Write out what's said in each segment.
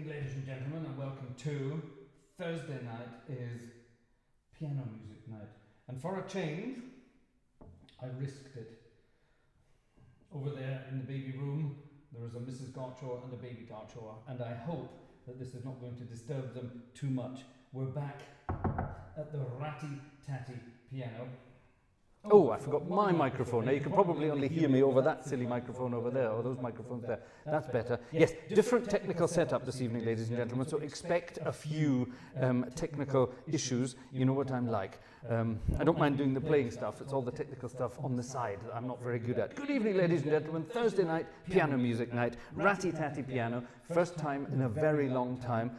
evening, ladies and gentlemen, and welcome to Thursday night is piano music night. And for a change, I risked it. Over there in the baby room, there is a Mrs. Gartshore and a baby Gartshore, and I hope that this is not going to disturb them too much. We're back at the Ratty Tatty Piano. Oh, I forgot my microphone. Now you can probably only hear me over that silly microphone over there, or those microphones there. That's better. Yes, different technical setup this evening, ladies and gentlemen, so expect a few technical issues. You know what I'm like. I don't mind doing the playing stuff. It's all the technical stuff on the side that I'm not very good at. Good evening, ladies and gentlemen. Thursday night, piano music night. Ratty Tatty Piano. First time in a very long time.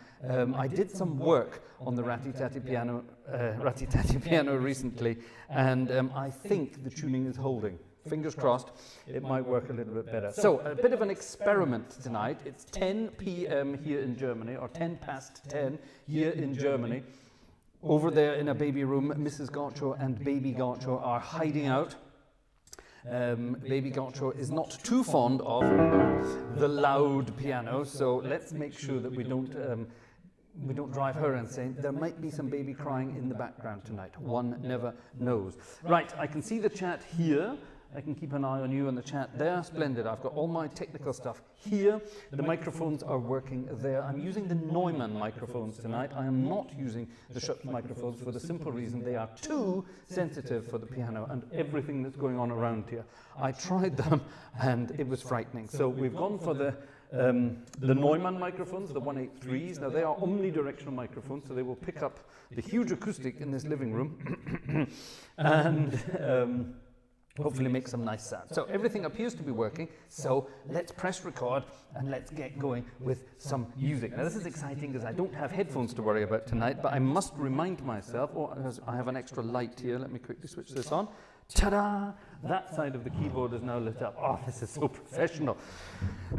I did some work on the Ratty Tatty Piano recently, and I think the tuning is holding. Fingers crossed, it might work a little bit better. So, a bit of an experiment tonight. It's 10 p.m. here in Germany, or 10 past 10 here in Germany. Over there in a baby room, Mrs. Gartshore and baby Gartshore are hiding out. Baby Gartshore is not too fond of the loud piano, so let's make sure that we don't drive her insane. There might be some baby crying in the background tonight. One never knows. Right, I can see the chat here. I can keep an eye on you and the chat there. Splendid. I've got all my technical stuff here. The microphones are working there. I'm using the Neumann microphones tonight. I am not using the Schupp microphones for the simple reason they are too sensitive for the piano and everything that's going on around here. I tried them and it was frightening. So we've gone for the Neumann microphones, the 183s. Now they are omnidirectional microphones, so they will pick up the huge acoustic in this living room and hopefully make some nice sound. So everything appears to be working, so let's press record and let's get going with some music. Now this is exciting because I don't have headphones to worry about tonight, but I must remind myself, I have an extra light here, let me quickly switch this on. Ta-da! That side of the keyboard is now lit up. Oh, this is so professional.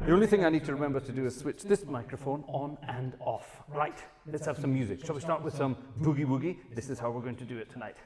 The only thing I need to remember to do is switch this microphone on and off. Right, let's have some music. Shall we start with some boogie woogie? This is how we're going to do it tonight.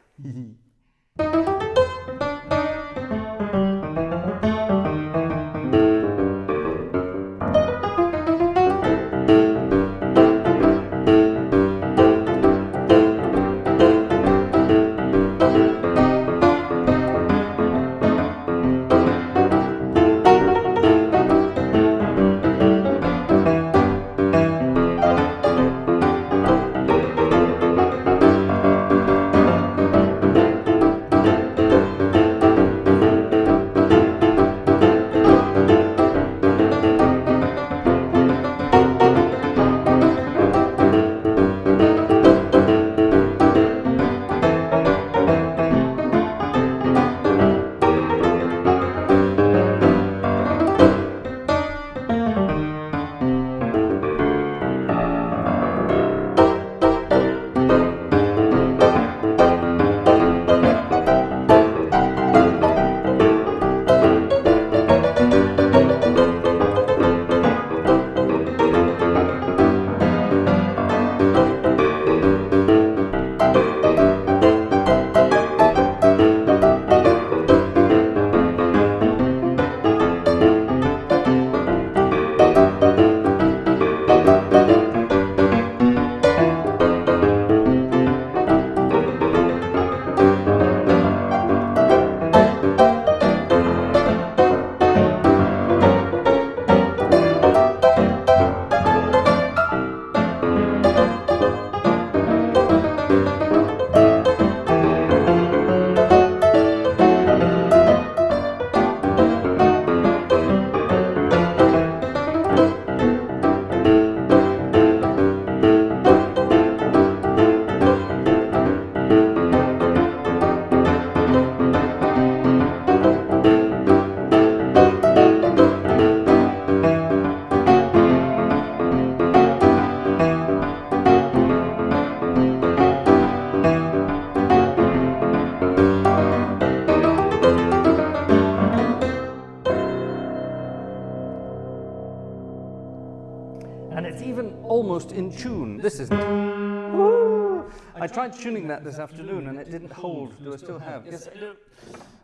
And it's even almost in tune. This is... Woo! I tried tuning that this afternoon and it didn't hold. Do I still have? Yes, I do.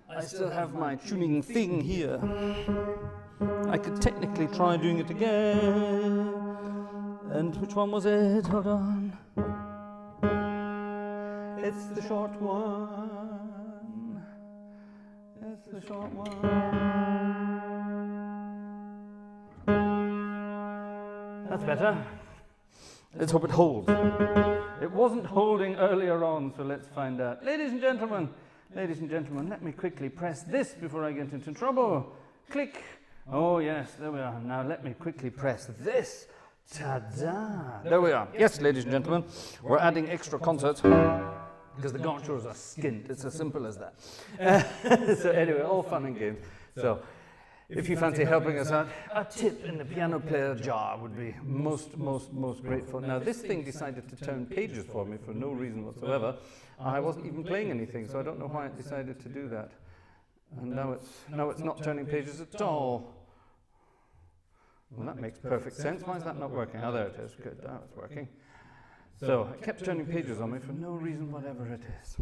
I still have my tuning thing here. I could technically try doing it again. And which one was it? Hold on. It's the short one. It's the short one. That's better. Let's hope it holds. It wasn't holding earlier on, so let's find out. Ladies and gentlemen, let me quickly press this before I get into trouble. Click. Oh yes, there we are. Now let me quickly press this. Ta-da! There we are. Yes, ladies and gentlemen, we're adding extra concerts because the Gartshores are skint. It's as simple as that. So anyway, all fun and games. So if you fancy helping us out, a tip in the piano player jar would be most grateful. Now this thing decided to turn pages for me for no reason whatsoever. I wasn't even playing anything, so I don't know why it decided to do that. And now it's not turning pages at all. Well, that makes perfect sense. Why is that not working? Oh, there it is. Good, now it's working. So it kept turning pages on me for no reason whatever it is.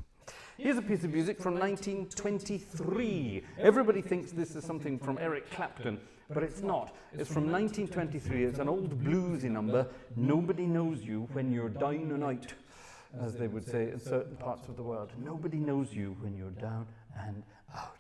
Here's a piece of music from 1923. Everybody thinks this is something from Eric Clapton, but it's not. It's from 1923. It's an old bluesy number. Nobody knows you when you're down and out, as they would say in certain parts of the world. Nobody knows you when you're down and out.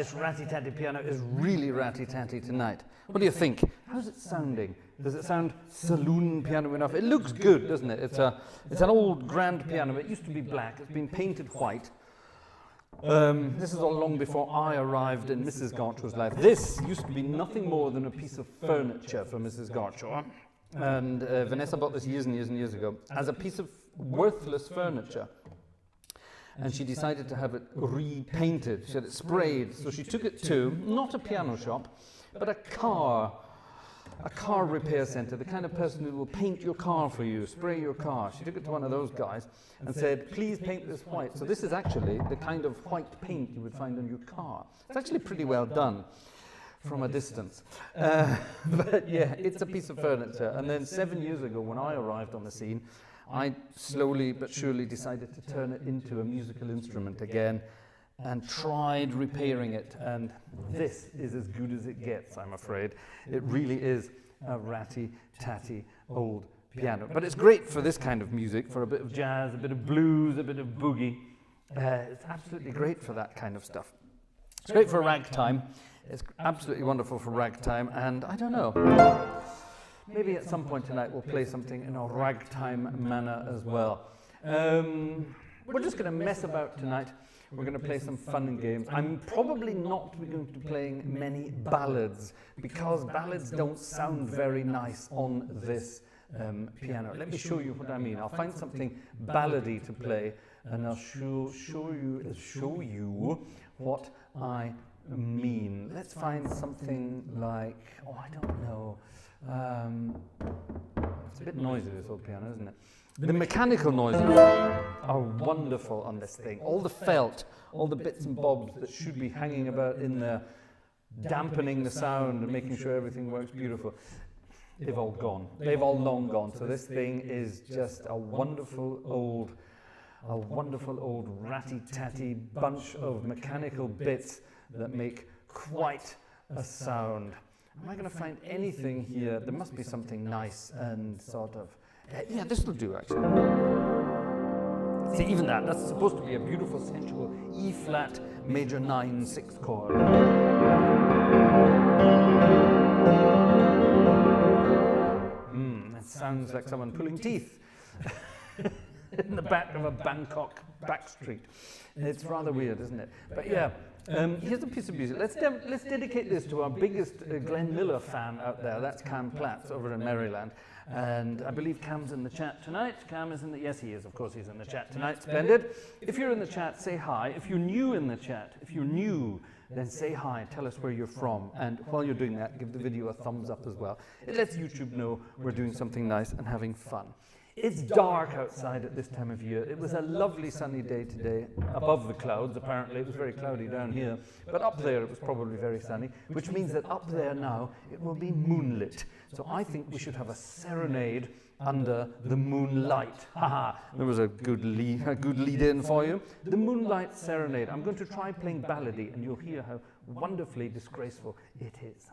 this Ratty Tatty Piano is really ratty tatty tonight. What do you think? How's it sounding? Does it sound saloon piano enough? It looks good, doesn't it? It's an old grand piano. It used to be black. It's been painted white. This is all long before I arrived in Mrs. Gartshore's life. This used to be nothing more than a piece of furniture for Mrs. Gartshore. And Vanessa bought this years and years and years ago as a piece of worthless furniture. And she decided to have it repainted. She had it sprayed. So she took it to, not a piano shop, but a car repair center, the kind of person who will paint your car for you, spray your car. She took it to one of those guys and said, please paint this white. So this is actually the kind of white paint you would find on your car. It's actually pretty well done from a distance. But yeah, it's a piece of furniture. And then 7 years ago, when I arrived on the scene, I slowly but surely decided to turn it into a musical instrument again and tried repairing it. And this is as good as it gets, I'm afraid. It really is a ratty, tatty old piano. But it's great for this kind of music, for a bit of jazz, a bit of blues, a bit of boogie. It's absolutely great for that kind of stuff. It's great for ragtime. It's absolutely wonderful for ragtime. And I don't know. Maybe at some point tonight we'll play something in a ragtime manner as well. We're just going to mess about tonight. We're going to play some fun and games. I'm probably not going to be playing many ballads because ballads don't sound very nice on this piano. Let me show you what I mean. I'll find something ballady to play and I'll show you what I mean. Let's find something like, oh, I don't know. It's a bit noisy, this old piano, isn't it? The mechanical noises are wonderful on this thing. All the felt, all the bits and bobs that should be hanging about in there, dampening the sound and making sure everything works beautiful, they've all gone. They've all long gone. So this thing is just a wonderful old ratty-tatty bunch of mechanical bits that make quite a sound. Am I going to find anything here? There must be something nice and sort of... yeah, this will do, actually. See, even that's supposed to be a beautiful, sensual E-flat major 9 6 chord. It sounds like someone pulling teeth in the back of a Bangkok back street. It's rather weird, isn't it? But yeah. Here's a piece of music. Let's dedicate this to our biggest Glenn Miller fan out there. That's Cam Platts over in Maryland. And I believe Cam's in the chat tonight. Cam is in the... Yes, he is. Of course, he's in the chat tonight. Splendid. If you're in the chat, say hi. If you're new in the chat, then say hi. Tell us where you're from. And while you're doing that, give the video a thumbs up as well. It lets YouTube know we're doing something nice and having fun. It's dark outside at this time of year. It was a lovely sunny day today, above the clouds apparently. It was very cloudy down here, but up there it was probably very sunny, which means that up there now it will be moonlit. So I think we should have a serenade under the moonlight. Haha, there was a good lead in for you. The Moonlight Serenade. I'm going to try playing ballady and you'll hear how wonderfully disgraceful it is.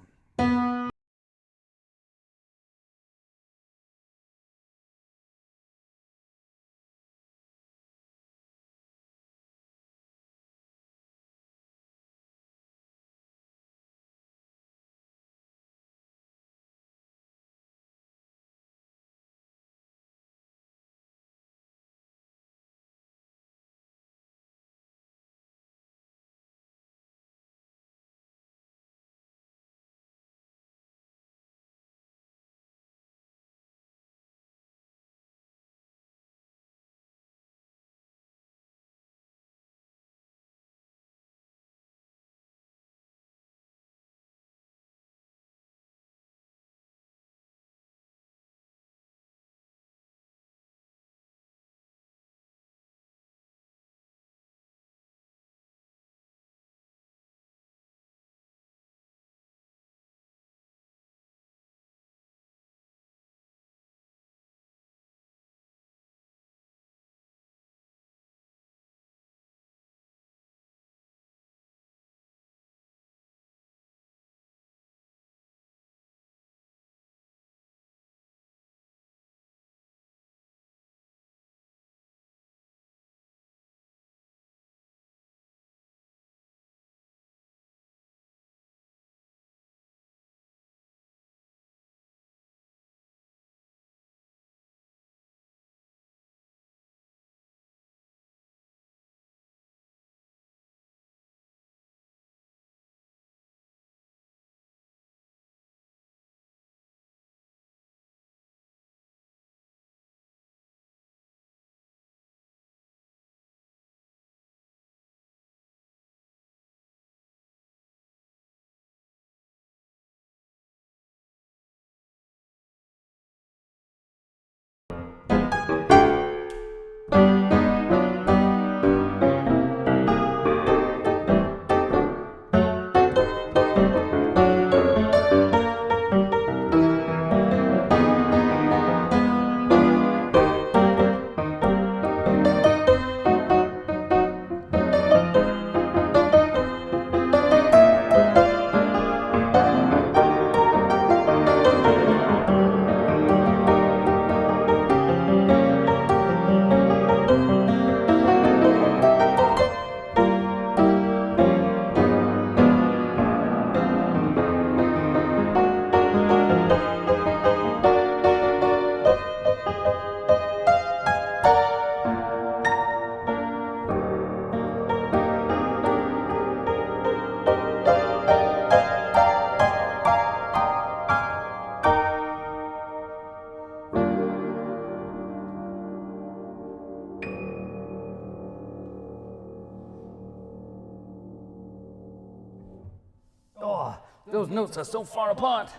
those notes are so far apart.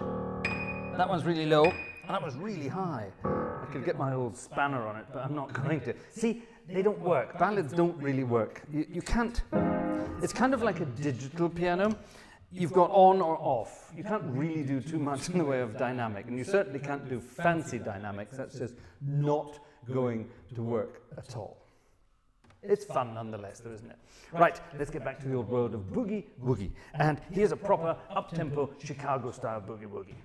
That one's really low, and that one's really high. I could get my old spanner on it, but I'm not going to. See, they don't work. Ballads don't really work. You can't. It's kind of like a digital piano. You've got on or off. You can't really do too much in the way of dynamic, and you certainly can't do fancy dynamics. That's just not going to work at all. It's fun nonetheless, though, isn't it? Right, let's get back to the old world of boogie woogie. And here's a proper up-tempo Chicago-style boogie woogie.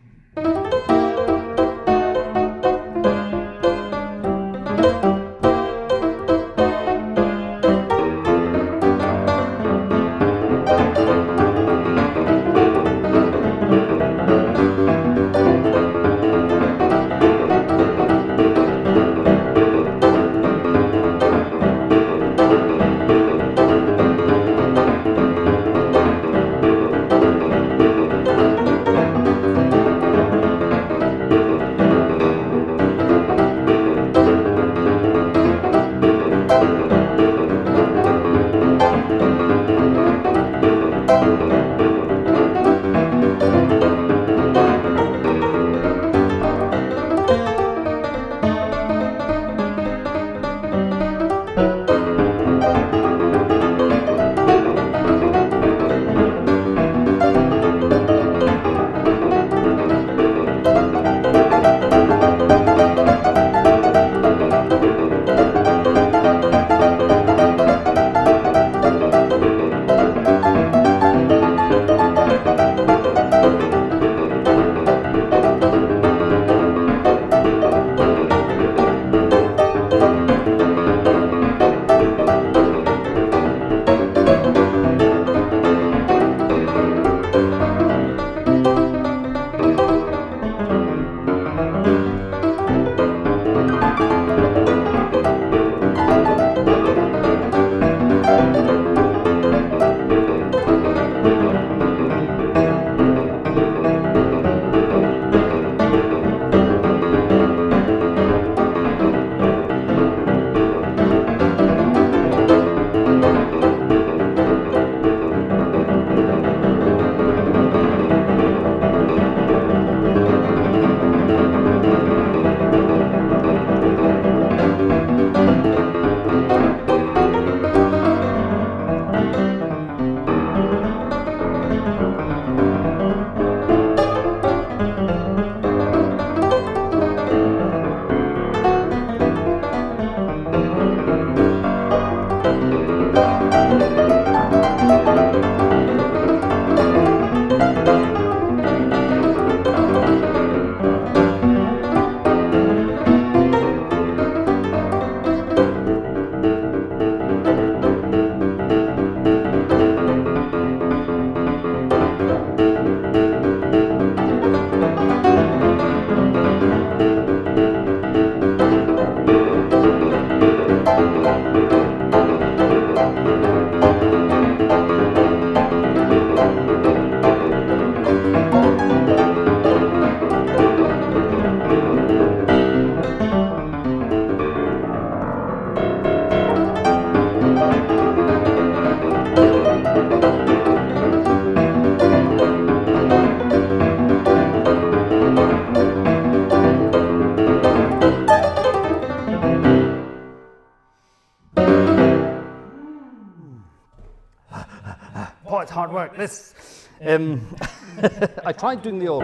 Hard work. This, I tried doing the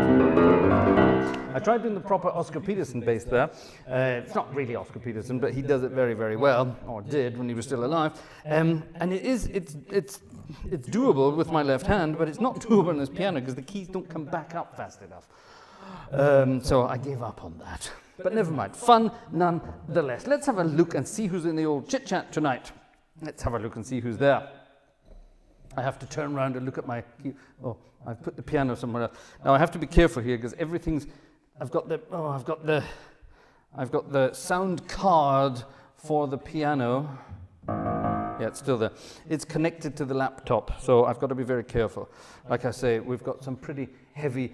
proper Oscar Peterson bass there. It's not really Oscar Peterson, but he does it very, very well, or did when he was still alive. And it's doable with my left hand, but it's not doable on this piano because the keys don't come back up fast enough. So I gave up on that. But never mind. Fun nonetheless. Let's have a look and see who's in the old chit-chat tonight. Let's have a look and see who's there. I have to turn around and look at my key. Oh, I've put the piano somewhere else. Now I have to be careful here because everything's. I've got the sound card for the piano. Yeah, it's still there. It's connected to the laptop, so I've got to be very careful. Like I say, we've got some pretty heavy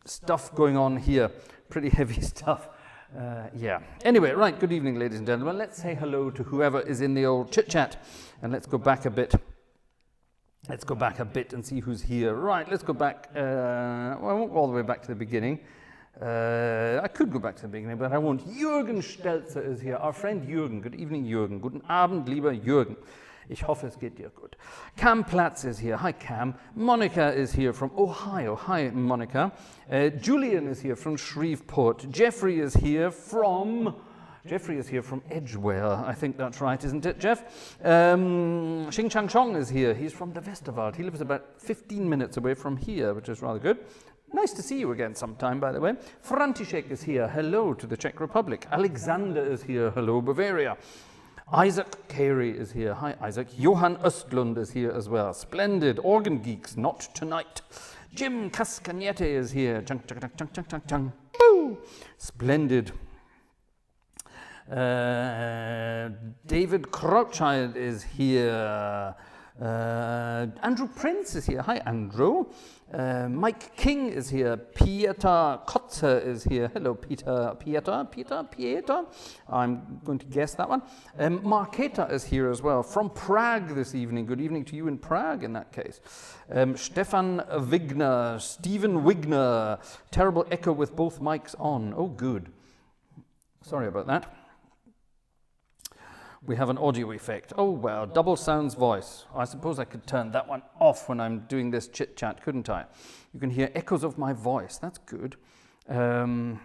stuff going on here. Pretty heavy stuff. Yeah. Anyway, right. Good evening, ladies and gentlemen. Let's say hello to whoever is in the old chit chat, and let's go back a bit. Let's go back a bit and see who's here. Right, let's go back. Well, I won't go all the way back to the beginning. I could go back to the beginning, but I won't. Jürgen Stelzer is here. Our friend Jürgen. Good evening, Jürgen. Guten Abend, lieber Jürgen. Ich hoffe, es geht dir gut. Cam Platz is here. Hi, Cam. Monica is here from Ohio. Hi, Monica. Julian is here from Shreveport. Jeffrey is here from Edgware. I think that's right, isn't it, Jeff? Xing Chang Chong is here. He's from the Westerwald. He lives about 15 minutes away from here, which is rather good. Nice to see you again sometime, by the way. František is here. Hello to the Czech Republic. Alexander is here. Hello, Bavaria. Isaac Carey is here. Hi, Isaac. Johan Östlund is here as well. Splendid. Organ Geeks, not tonight. Jim Cascagnette is here. Chung, chung, chung, chung, chung, chung, chung. Boo! Splendid. David Crouchide is here. Andrew Prince is here. Hi, Andrew. Mike King is here. Pieter Kotzer is here. Hello, Pieter. I'm going to guess that one. Marketa is here as well, from Prague this evening. Good evening to you in Prague, in that case. Stefan Wigner, Stephen Wigner. Terrible echo with both mics on. Oh, good. Sorry about that. We have an audio effect. Oh, well, double sounds voice. I suppose I could turn that one off when I'm doing this chit-chat, couldn't I? You can hear echoes of my voice. That's good. I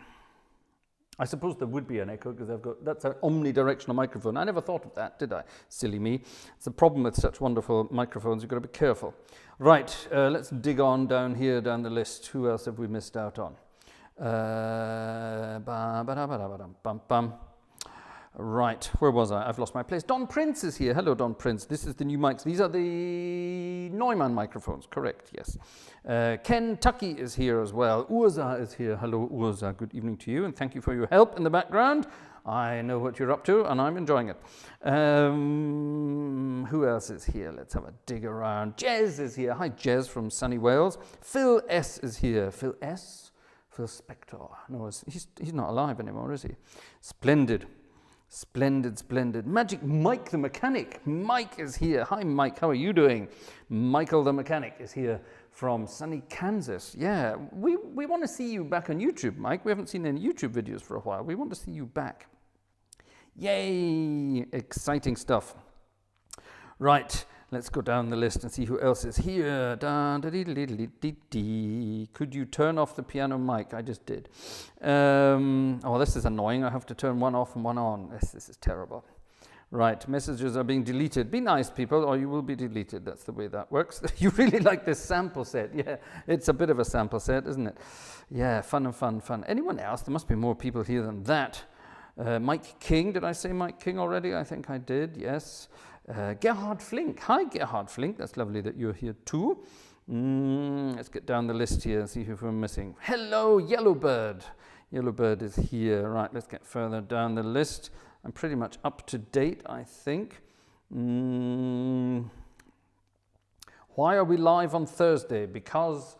suppose there would be an echo because that's an omnidirectional microphone. I never thought of that, did I? Silly me. It's the problem with such wonderful microphones. You've got to be careful. Right, let's dig on down here, down the list. Who else have we missed out on? Right, where was I? I've lost my place. Don Prince is here. Hello, Don Prince. This is the new mics. These are the Neumann microphones, correct, yes. Ken Tucky is here as well. Urza is here. Hello, Urza. Good evening to you, and thank you for your help in the background. I know what you're up to, and I'm enjoying it. Who else is here? Let's have a dig around. Jez is here. Hi, Jez from sunny Wales. Phil S. is here. Phil S.? Phil Spector. No, he's not alive anymore, is he? Splendid. Splendid, splendid. Magic Mike the Mechanic. Mike is here. Hi, Mike. How are you doing? Michael the Mechanic is here from sunny Kansas. Yeah, we want to see you back on YouTube, Mike. We haven't seen any YouTube videos for a while. We want to see you back. Yay! Exciting stuff. Right. Let's go down the list and see who else is here. Could you turn off the piano mic? I just did. Oh, this is annoying. I have to turn one off and one on. This is terrible. Right, messages are being deleted. Be nice, people, or you will be deleted. That's the way that works. You really like this sample set. Yeah, it's a bit of a sample set, isn't it? Yeah, fun and fun, fun. Anyone else? There must be more people here than that. Mike King. Did I say Mike King already? I think I did, yes. Gerhard Flink. Hi, Gerhard Flink. That's lovely that you're here too. Let's get down the list here and see who we're missing. Hello, Yellowbird. Yellowbird is here. Right, let's get further down the list. I'm pretty much up to date, I think. Why are we live on Thursday? Because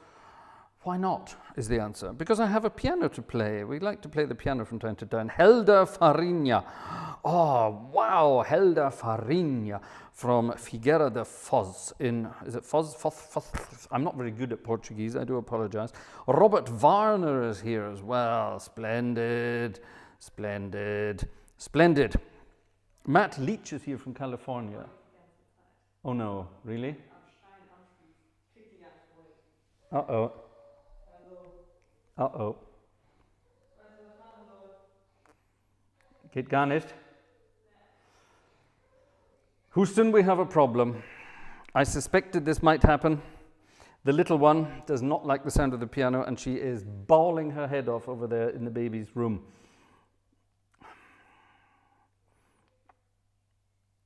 why not, is the answer. Because I have a piano to play. We like to play the piano from time to time. Helder Farinha. Oh, wow, Helder Farinha from Figueira de Foz in, is it Foz? Foz? I'm not very good at Portuguese, I do apologize. Robert Warner is here as well. Splendid, splendid, splendid. Matt Leach is here from California. Oh no, really? Uh-oh. Uh-oh. Geht gar nicht. Houston, we have a problem. I suspected this might happen. The little one does not like the sound of the piano, and she is bawling her head off over there in the baby's room.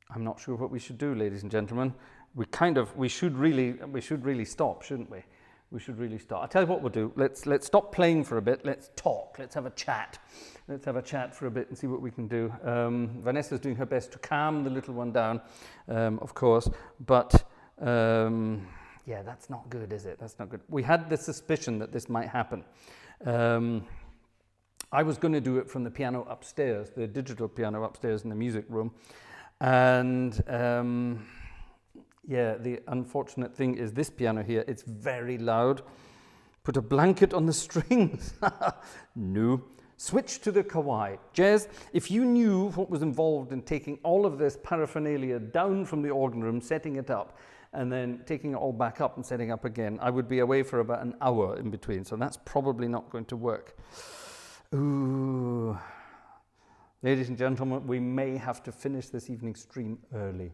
I'm not sure what we should do, ladies and gentlemen. We should really stop, shouldn't we? We should really start. I'll tell you what we'll do. Let's stop playing for a bit. Let's talk. Let's have a chat. Let's have a chat for a bit and see what we can do. Vanessa's doing her best to calm the little one down, of course. But yeah, that's not good, is it? That's not good. We had the suspicion that this might happen. I was going to do it from the piano upstairs, the digital piano upstairs in the music room. And Yeah, the unfortunate thing is this piano here, it's very loud. Put a blanket on the strings. No. Switch to the Kawai. Jez, if you knew what was involved in taking all of this paraphernalia down from the organ room, setting it up, and then taking it all back up and setting up again, I would be away for about an hour in between, so that's probably not going to work. Ooh. Ladies and gentlemen, we may have to finish this evening's stream early.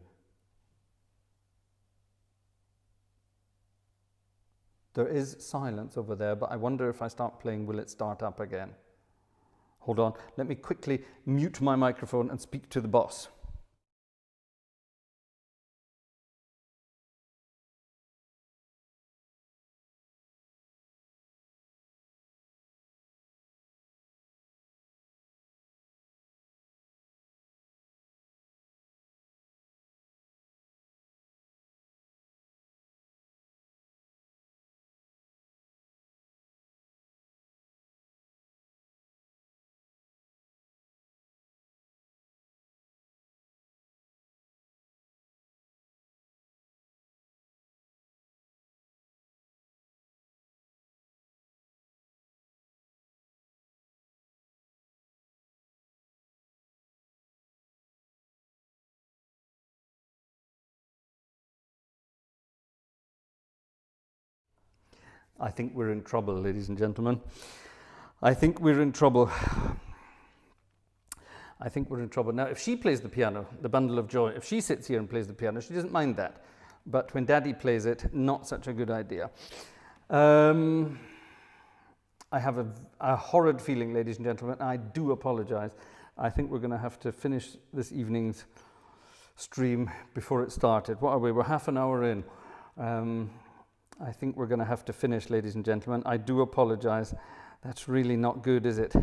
There is silence over there, but I wonder if I start playing, will it start up again? Hold on, let me quickly mute my microphone and speak to the boss. I think we're in trouble, ladies and gentlemen. I think we're in trouble. I think we're in trouble. Now, if she plays the piano, the bundle of joy, if she sits here and plays the piano, she doesn't mind that. But when Daddy plays it, not such a good idea. I have a horrid feeling, ladies and gentlemen. I do apologize. I think we're going to have to finish this evening's stream before it started. What are we? We're half an hour in. I think we're going to have to finish, ladies and gentlemen. I do apologize. That's really not good, is it?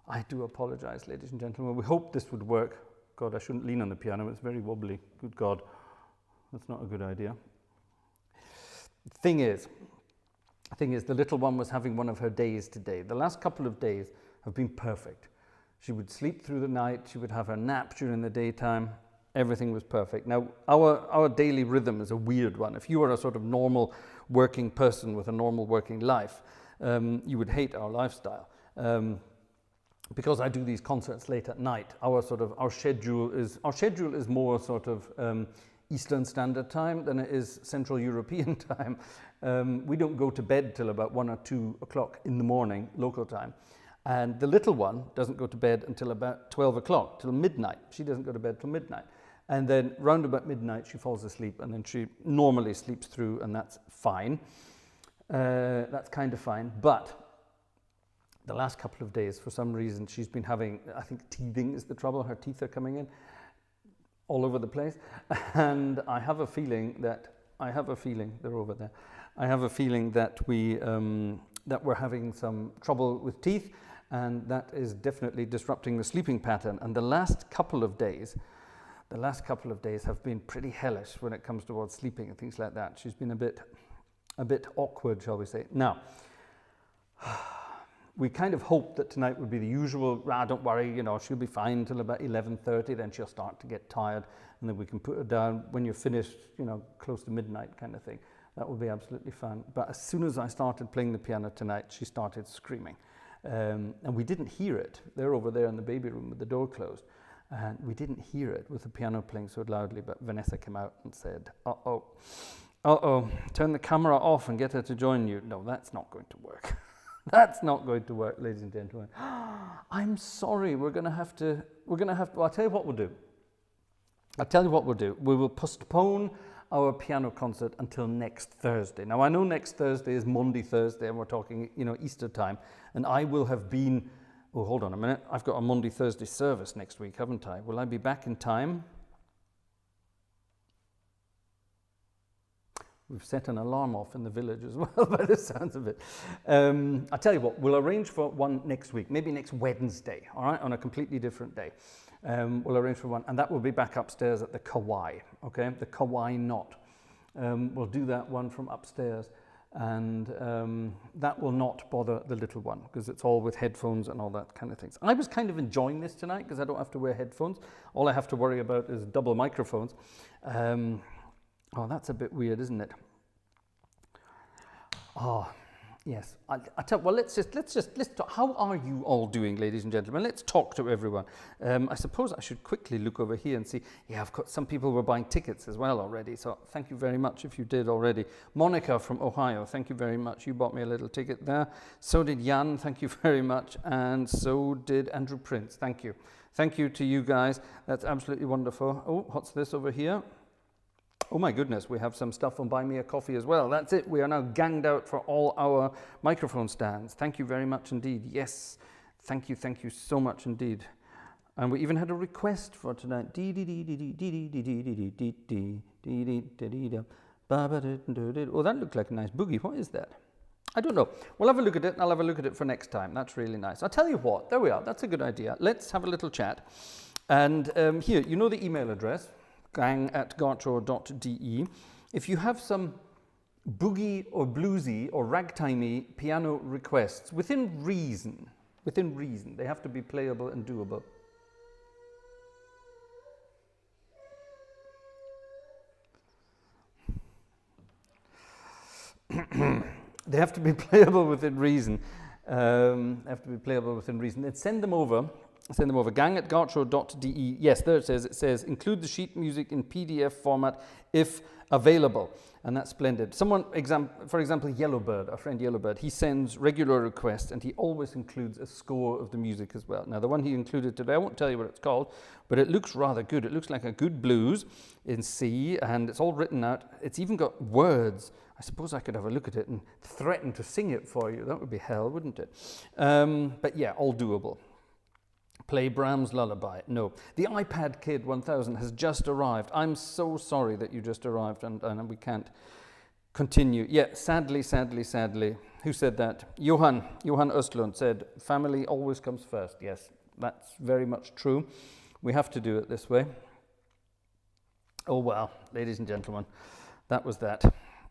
I do apologize, ladies and gentlemen. We hope this would work. God, I shouldn't lean on the piano. It's very wobbly. Good God. That's not a good idea. Thing is, the little one was having one of her days today. The last couple of days have been perfect. She would sleep through the night. She would have her nap during the daytime. Everything was perfect. Now, our daily rhythm is a weird one. If you are a sort of normal working person with a normal working life, you would hate our lifestyle. Because I do these concerts late at night, our schedule is more sort of Eastern Standard Time than it is Central European time. We don't go to bed till about 1 or 2 o'clock in the morning, local time. And the little one doesn't go to bed until about 12 o'clock, till midnight. She doesn't go to bed till midnight. And then round about midnight, she falls asleep, and then she normally sleeps through, and that's fine. That's kind of fine. But the last couple of days, for some reason, she's been having, I think teething is the trouble. Her teeth are coming in all over the place. And I have a feeling, they're over there. I have a feeling that we're having some trouble with teeth, and that is definitely disrupting the sleeping pattern. And the last couple of days have been pretty hellish when it comes towards sleeping and things like that. She's been a bit awkward, shall we say. Now, we kind of hoped that tonight would be the usual, don't worry, she'll be fine until about 11:30, then she'll start to get tired, and then we can put her down when you're finished, close to midnight kind of thing. That would be absolutely fun. But as soon as I started playing the piano tonight, she started screaming. And we didn't hear it. They're over there in the baby room with the door closed. And we didn't hear it with the piano playing so loudly, but Vanessa came out and said, uh-oh, turn the camera off and get her to join you. No, that's not going to work. That's not going to work, ladies and gentlemen. I'm sorry, we're going to have to, well, I'll tell you what we'll do. We will postpone our piano concert until next Thursday. Now, I know next Thursday is Monday, Thursday, and we're talking, Easter time, and I will have been, oh, hold on a minute, I've got a Monday, Thursday service next week, haven't I? Will I be back in time? We've set an alarm off in the village as well, by the sounds of it. I'll tell you what, we'll arrange for one next week, maybe next Wednesday, all right, on a completely different day. We'll arrange for one, and that will be back upstairs at the Kawai, okay, the Kawai Knot. We'll do that one from upstairs, and that will not bother the little one, because it's all with headphones and all that kind of things. I was kind of enjoying this tonight, because I don't have to wear headphones. All I have to worry about is double microphones. Oh, that's a bit weird, isn't it? Oh, yes. I tell. Well, let's talk. How are you all doing, ladies and gentlemen? Let's talk to everyone. I suppose I should quickly look over here and see. Yeah, I've got some people were buying tickets as well already. So thank you very much if you did already. Monica from Ohio, thank you very much. You bought me a little ticket there. So did Jan. Thank you very much. And so did Andrew Prince. Thank you. Thank you to you guys. That's absolutely wonderful. Oh, what's this over here? Oh my goodness, we have some stuff on Buy Me a Coffee as well. That's it. We are now ganged out for all our microphone stands. Thank you very much indeed. Yes, thank you so much indeed. And we even had a request for tonight. Oh, that looked like a nice boogie. What is that? I don't know. We'll have a look at it, and I'll have a look at it for next time. That's really nice. I'll tell you what. There we are. That's a good idea. Let's have a little chat. And here, you know the email address. gang@gartshore.de. If you have some boogie or bluesy or ragtimey piano requests within reason, they have to be playable and doable. They have to be playable within reason. Then send them over. gang@gartshore.de. Yes, there it says. It says include the sheet music in PDF format if available, and that's splendid. Someone, for example, Yellowbird, our friend Yellowbird, he sends regular requests, and he always includes a score of the music as well. Now, the one he included today, I won't tell you what it's called, but it looks rather good. It looks like a good blues in C, and it's all written out. It's even got words. I suppose I could have a look at it and threaten to sing it for you. That would be hell, wouldn't it? But yeah, all doable. Play Brahms' Lullaby. No. The iPad Kid 1000 has just arrived. I'm so sorry that you just arrived and we can't continue. Yeah, sadly. Who said that? Johan Östlund said, family always comes first. Yes, that's very much true. We have to do it this way. Oh well, ladies and gentlemen, that was that.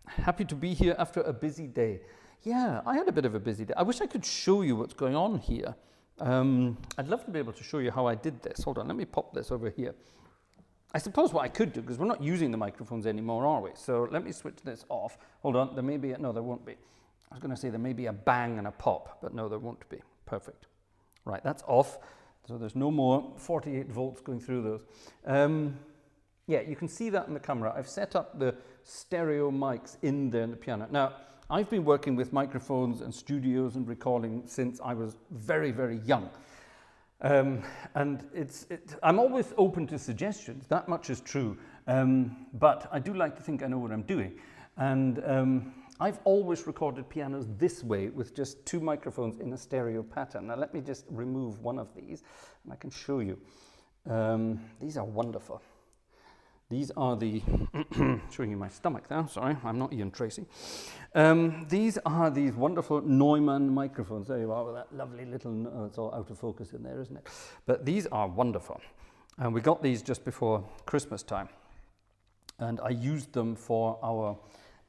Happy to be here after a busy day. Yeah, I had a bit of a busy day. I wish I could show you what's going on here. I'd love to be able to show you how I did this. Hold on, let me pop this over here. I suppose what I could do, because we're not using the microphones anymore, are we? So let me switch this off. Hold on, there may be, no, there won't be. I was going to say there may be a bang and a pop, but no, there won't be. Perfect. Right, that's off. So there's no more 48 volts going through those. Yeah, you can see that in the camera. I've set up the stereo mics in there in the piano. Now, I've been working with microphones and studios and recording since I was very, very young. And I'm always open to suggestions, that much is true. But I do like to think I know what I'm doing. And I've always recorded pianos this way with just two microphones in a stereo pattern. Now let me just remove one of these and I can show you. These are wonderful. These are the, showing you my stomach there, sorry, I'm not Ian Tracy. These are these wonderful Neumann microphones. There you are with that lovely little, it's all out of focus in there, isn't it? But these are wonderful. And we got these just before Christmas time. And I used them for our,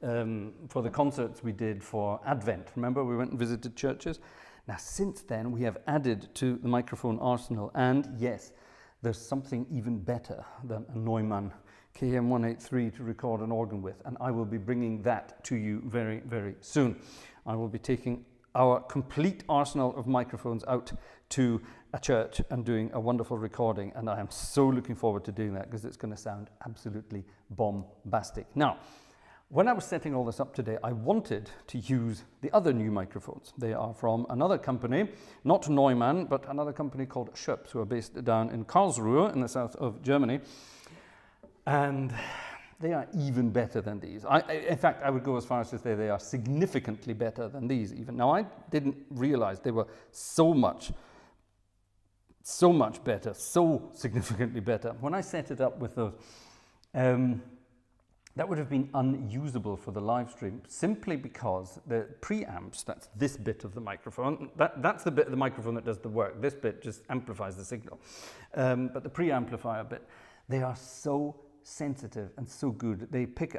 for the concerts we did for Advent. Remember, we went and visited churches? Now, since then, we have added to the microphone arsenal. And yes, there's something even better than a Neumann KM183 to record an organ with, and I will be bringing that to you very, very soon. I will be taking our complete arsenal of microphones out to a church and doing a wonderful recording, and I am so looking forward to doing that because it's going to sound absolutely bombastic. Now, when I was setting all this up today, I wanted to use the other new microphones. They are from another company, not Neumann, but another company called Schöps, who are based down in Karlsruhe in the south of Germany. And they are even better than these. In fact, I would go as far as to say they are significantly better than these even. Now, I didn't realize they were so much better, so significantly better. When I set it up with those, that would have been unusable for the live stream simply because the preamps, that's this bit of the microphone, that's the bit of the microphone that does the work. This bit just amplifies the signal. But the preamplifier bit, they are so sensitive and so good. They pick,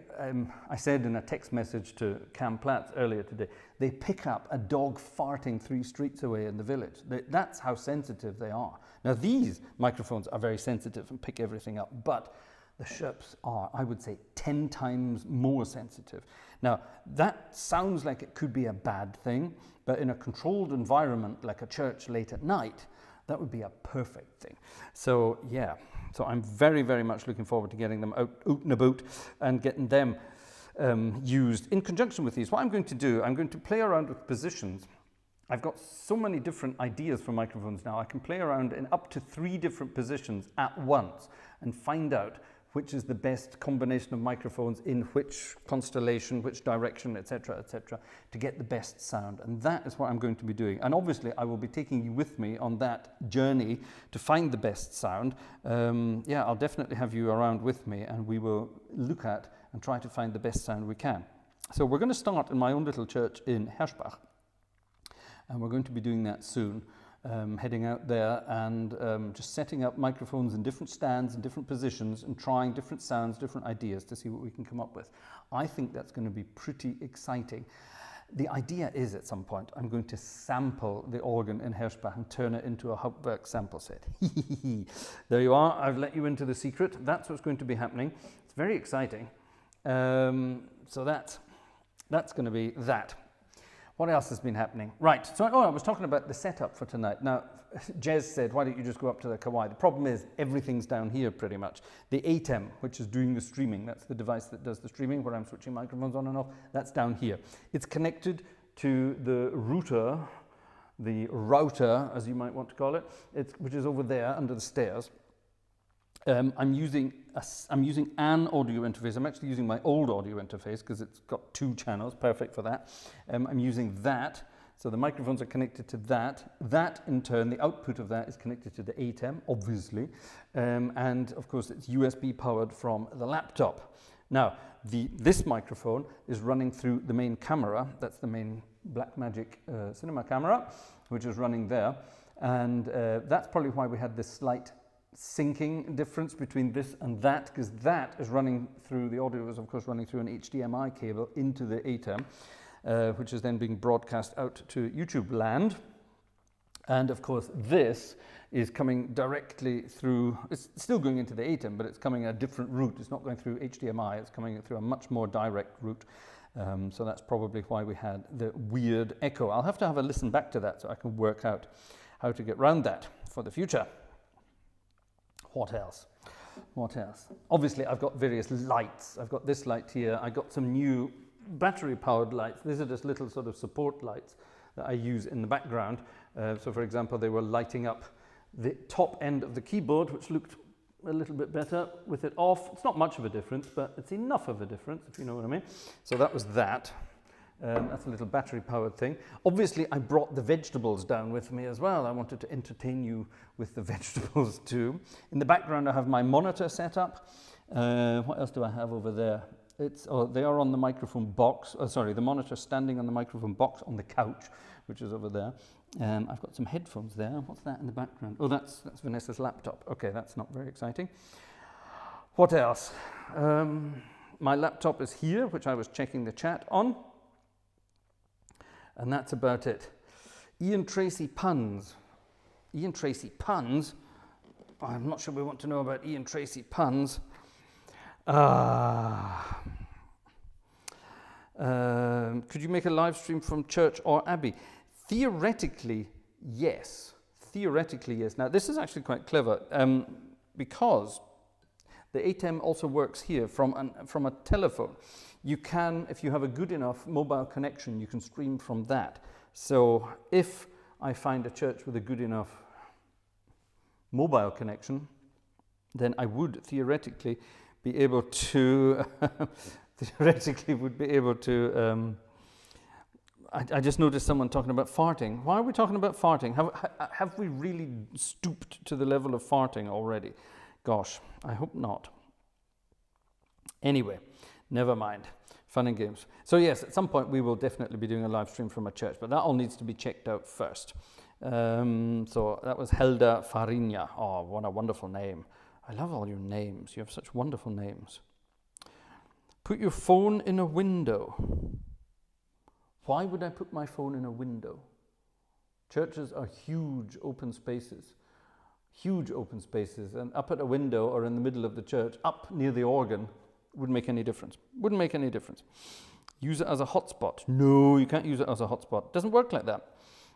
I said in a text message to Cam Platts earlier today, they pick up a dog farting 3 streets away in the village. That's how sensitive they are. Now these microphones are very sensitive and pick everything up, but the chirps are, I would say, 10 times more sensitive. Now, that sounds like it could be a bad thing, but in a controlled environment like a church late at night, that would be a perfect thing. So, yeah, so I'm very, very much looking forward to getting them out and about and getting them used in conjunction with these. What I'm going to do, I'm going to play around with positions. I've got so many different ideas for microphones now. I can play around in up to 3 different positions at once and find out which is the best combination of microphones in which constellation, which direction, etc., to get the best sound. And that is what I'm going to be doing. And obviously, I will be taking you with me on that journey to find the best sound. Yeah, I'll definitely have you around with me, and we will look at and try to find the best sound we can. So we're going to start in my own little church in Herschbach, and we're going to be doing that soon. Heading out there and just setting up microphones in different stands and different positions and trying different sounds, different ideas to see what we can come up with. I think that's going to be pretty exciting. The idea is at some point I'm going to sample the organ in Herschbach and turn it into a Hauptwerk sample set. There you are, I've let you into the secret. That's what's going to be happening. It's very exciting. So that's going to be that. What else has been happening? Right, so I was talking about the setup for tonight. Now, Jez said, why don't you just go up to the Kauai? The problem is everything's down here pretty much. The ATEM, which is doing the streaming, that's the device that does the streaming where I'm switching microphones on and off, that's down here. It's connected to the router, as you might want to call it, which is over there under the stairs. I'm using an audio interface. I'm actually using my old audio interface because it's got 2 channels, perfect for that. I'm using that, so the microphones are connected to that. That, in turn, the output of that is connected to the ATEM, obviously, and of course it's USB powered from the laptop. Now, this microphone is running through the main camera. That's the main Blackmagic cinema camera, which is running there, and that's probably why we had this slight syncing difference between this and that, because that is running through, the audio is of course running through an HDMI cable into the ATEM, which is then being broadcast out to YouTube land. And of course this is coming directly through, it's still going into the ATEM, but it's coming a different route. It's not going through HDMI, it's coming through a much more direct route. So that's probably why we had the weird echo. I'll have to have a listen back to that so I can work out how to get around that for the future. What else? What else? Obviously, I've got various lights. I've got this light here. I got some new battery-powered lights. These are just little sort of support lights that I use in the background. So, for example, they were lighting up the top end of the keyboard, which looked a little bit better with it off. It's not much of a difference, but it's enough of a difference, if you know what I mean. So that was that. That's a little battery-powered thing. Obviously, I brought the vegetables down with me as well. I wanted to entertain you with the vegetables too. In the background, I have my monitor set up. What else do I have over there? They are on the microphone box. Oh, sorry, the monitor standing on the microphone box on the couch, which is over there. I've got some headphones there. What's that in the background? Oh, that's Vanessa's laptop. Okay, that's not very exciting. What else? My laptop is here, which I was checking the chat on. And that's about it. Ian Tracy puns. Ian Tracy puns? I'm not sure we want to know about Ian Tracy puns. Could you make a live stream from church or abbey? Theoretically, yes. Theoretically, yes. Now, this is actually quite clever because the ATEM also works here from a telephone. You can, if you have a good enough mobile connection, you can stream from that. So if I find a church with a good enough mobile connection, then I would theoretically be able to, I just noticed someone talking about farting. Why are we talking about farting? Have we really stooped to the level of farting already? Gosh, I hope not. Anyway, never mind. Fun and games. So yes, at some point we will definitely be doing a live stream from a church, but that all needs to be checked out first. So that was Helda Farinha. Oh, what a wonderful name. I love all your names. You have such wonderful names. Put your phone in a window. Why would I put my phone in a window? Churches are huge open spaces. huge open spaces, and up at a window or in the middle of the church, up near the organ, wouldn't make any difference. Wouldn't make any difference. Use it as a hotspot. No, you can't use it as a hotspot. It doesn't work like that.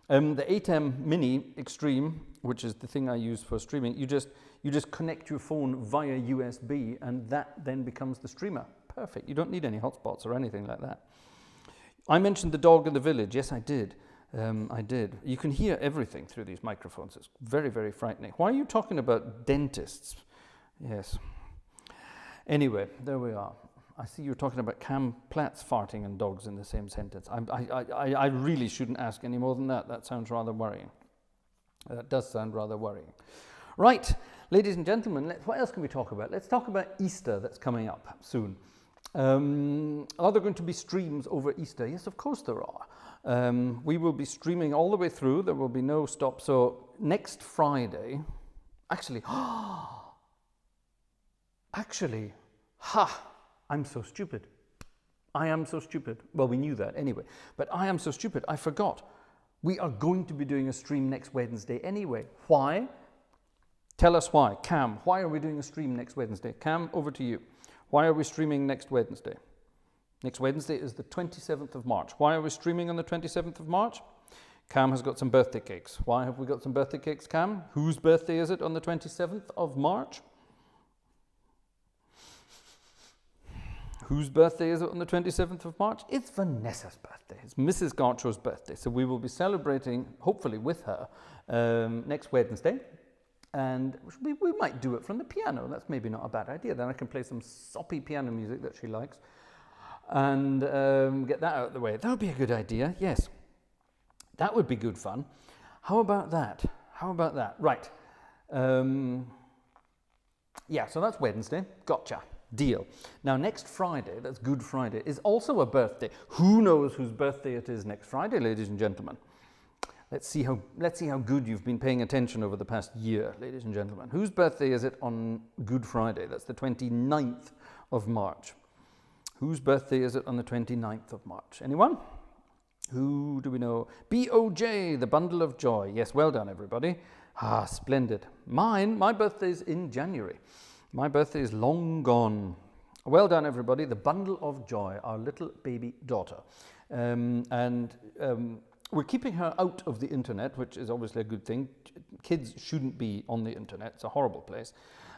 The 8M Mini Extreme, which is the thing I use for streaming, you just connect your phone via USB, and that then becomes the streamer. Perfect. You don't need any hotspots or anything like that. I mentioned the dog in the village. Yes, I did. I did. You can hear everything through these microphones. It's very, very frightening. Why are you talking about dentists? Yes. Anyway, there we are. I see you're talking about Cam Platts farting and dogs in the same sentence. I really shouldn't ask any more than that. That sounds rather worrying. That does sound rather worrying. Right, ladies and gentlemen, what else can we talk about? Let's talk about Easter that's coming up soon. Are there going to be streams over Easter? Yes, of course there are. We will be streaming all the way through. There will be no stop. So next Friday, actually, I'm so stupid. I am so stupid. Well, we knew that anyway, but I am so stupid. I forgot. We are going to be doing a stream next Wednesday anyway. Why? Tell us why. Cam, why are we doing a stream next Wednesday? Cam, over to you. Why are we streaming next Wednesday? Next Wednesday is the 27th of March. Why are we streaming on the 27th of March? Cam has got some birthday cakes. Why have we got some birthday cakes, Cam? Whose birthday is it on the 27th of March? Whose birthday is it on the 27th of March? It's Vanessa's birthday. It's Mrs. Gartshore's birthday. So we will be celebrating, hopefully with her, next Wednesday. And we might do it from the piano. That's maybe not a bad idea. Then I can play some soppy piano music that she likes and get that out of the way. That would be a good idea, yes. That would be good fun. How about that? How about that? Right. Yeah, so that's Wednesday. Gotcha. Deal. Now, next Friday, that's Good Friday, is also a birthday. Who knows whose birthday it is next Friday, ladies and gentlemen? Let's see how good you've been paying attention over the past year, ladies and gentlemen. Whose birthday is it on Good Friday? That's the 29th of March. Whose birthday is it on the 29th of March? Anyone? Who do we know? BOJ, the Bundle of Joy. Yes, well done, everybody. Ah, splendid. My birthday's in January. My birthday is long gone. Well done, everybody. The Bundle of Joy, our little baby daughter. We're keeping her out of the internet, which is obviously a good thing. Kids shouldn't be on the internet. It's a horrible place.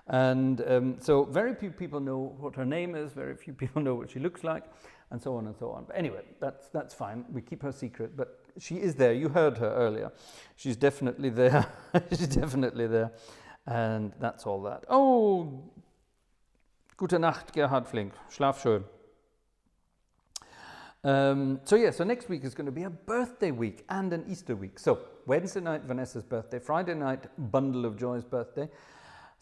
And so very few people know what her name is. Very few people know what she looks like, and so on and so on. But anyway, that's fine. We keep her secret. But she is there. You heard her earlier. She's definitely there. She's definitely there. And that's all that. Oh, gute Nacht, Gerhard Flink. Schlaf schön. So next week is going to be a birthday week and an Easter week. So Wednesday night, Vanessa's birthday. Friday night, Bundle of Joy's birthday.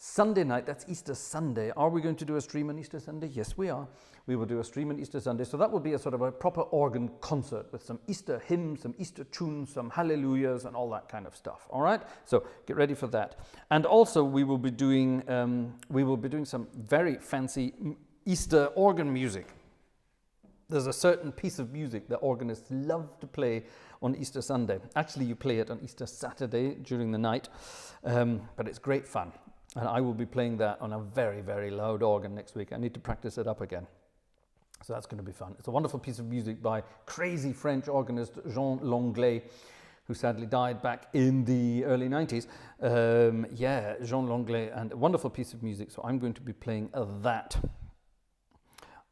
Sunday night, that's Easter Sunday. Are we going to do a stream on Easter Sunday? Yes, we are. We will do a stream on Easter Sunday. So that will be a sort of a proper organ concert with some Easter hymns, some Easter tunes, some hallelujahs and all that kind of stuff. All right? So get ready for that. And also we will be doing some very fancy Easter organ music. There's a certain piece of music that organists love to play on Easter Sunday. Actually, you play it on Easter Saturday during the night, but it's great fun. And I will be playing that on a very, very loud organ next week. I need to practice it up again. So that's going to be fun. It's a wonderful piece of music by crazy French organist Jean Langlais, who sadly died back in the early 90s. Jean Langlais, and a wonderful piece of music. So I'm going to be playing that.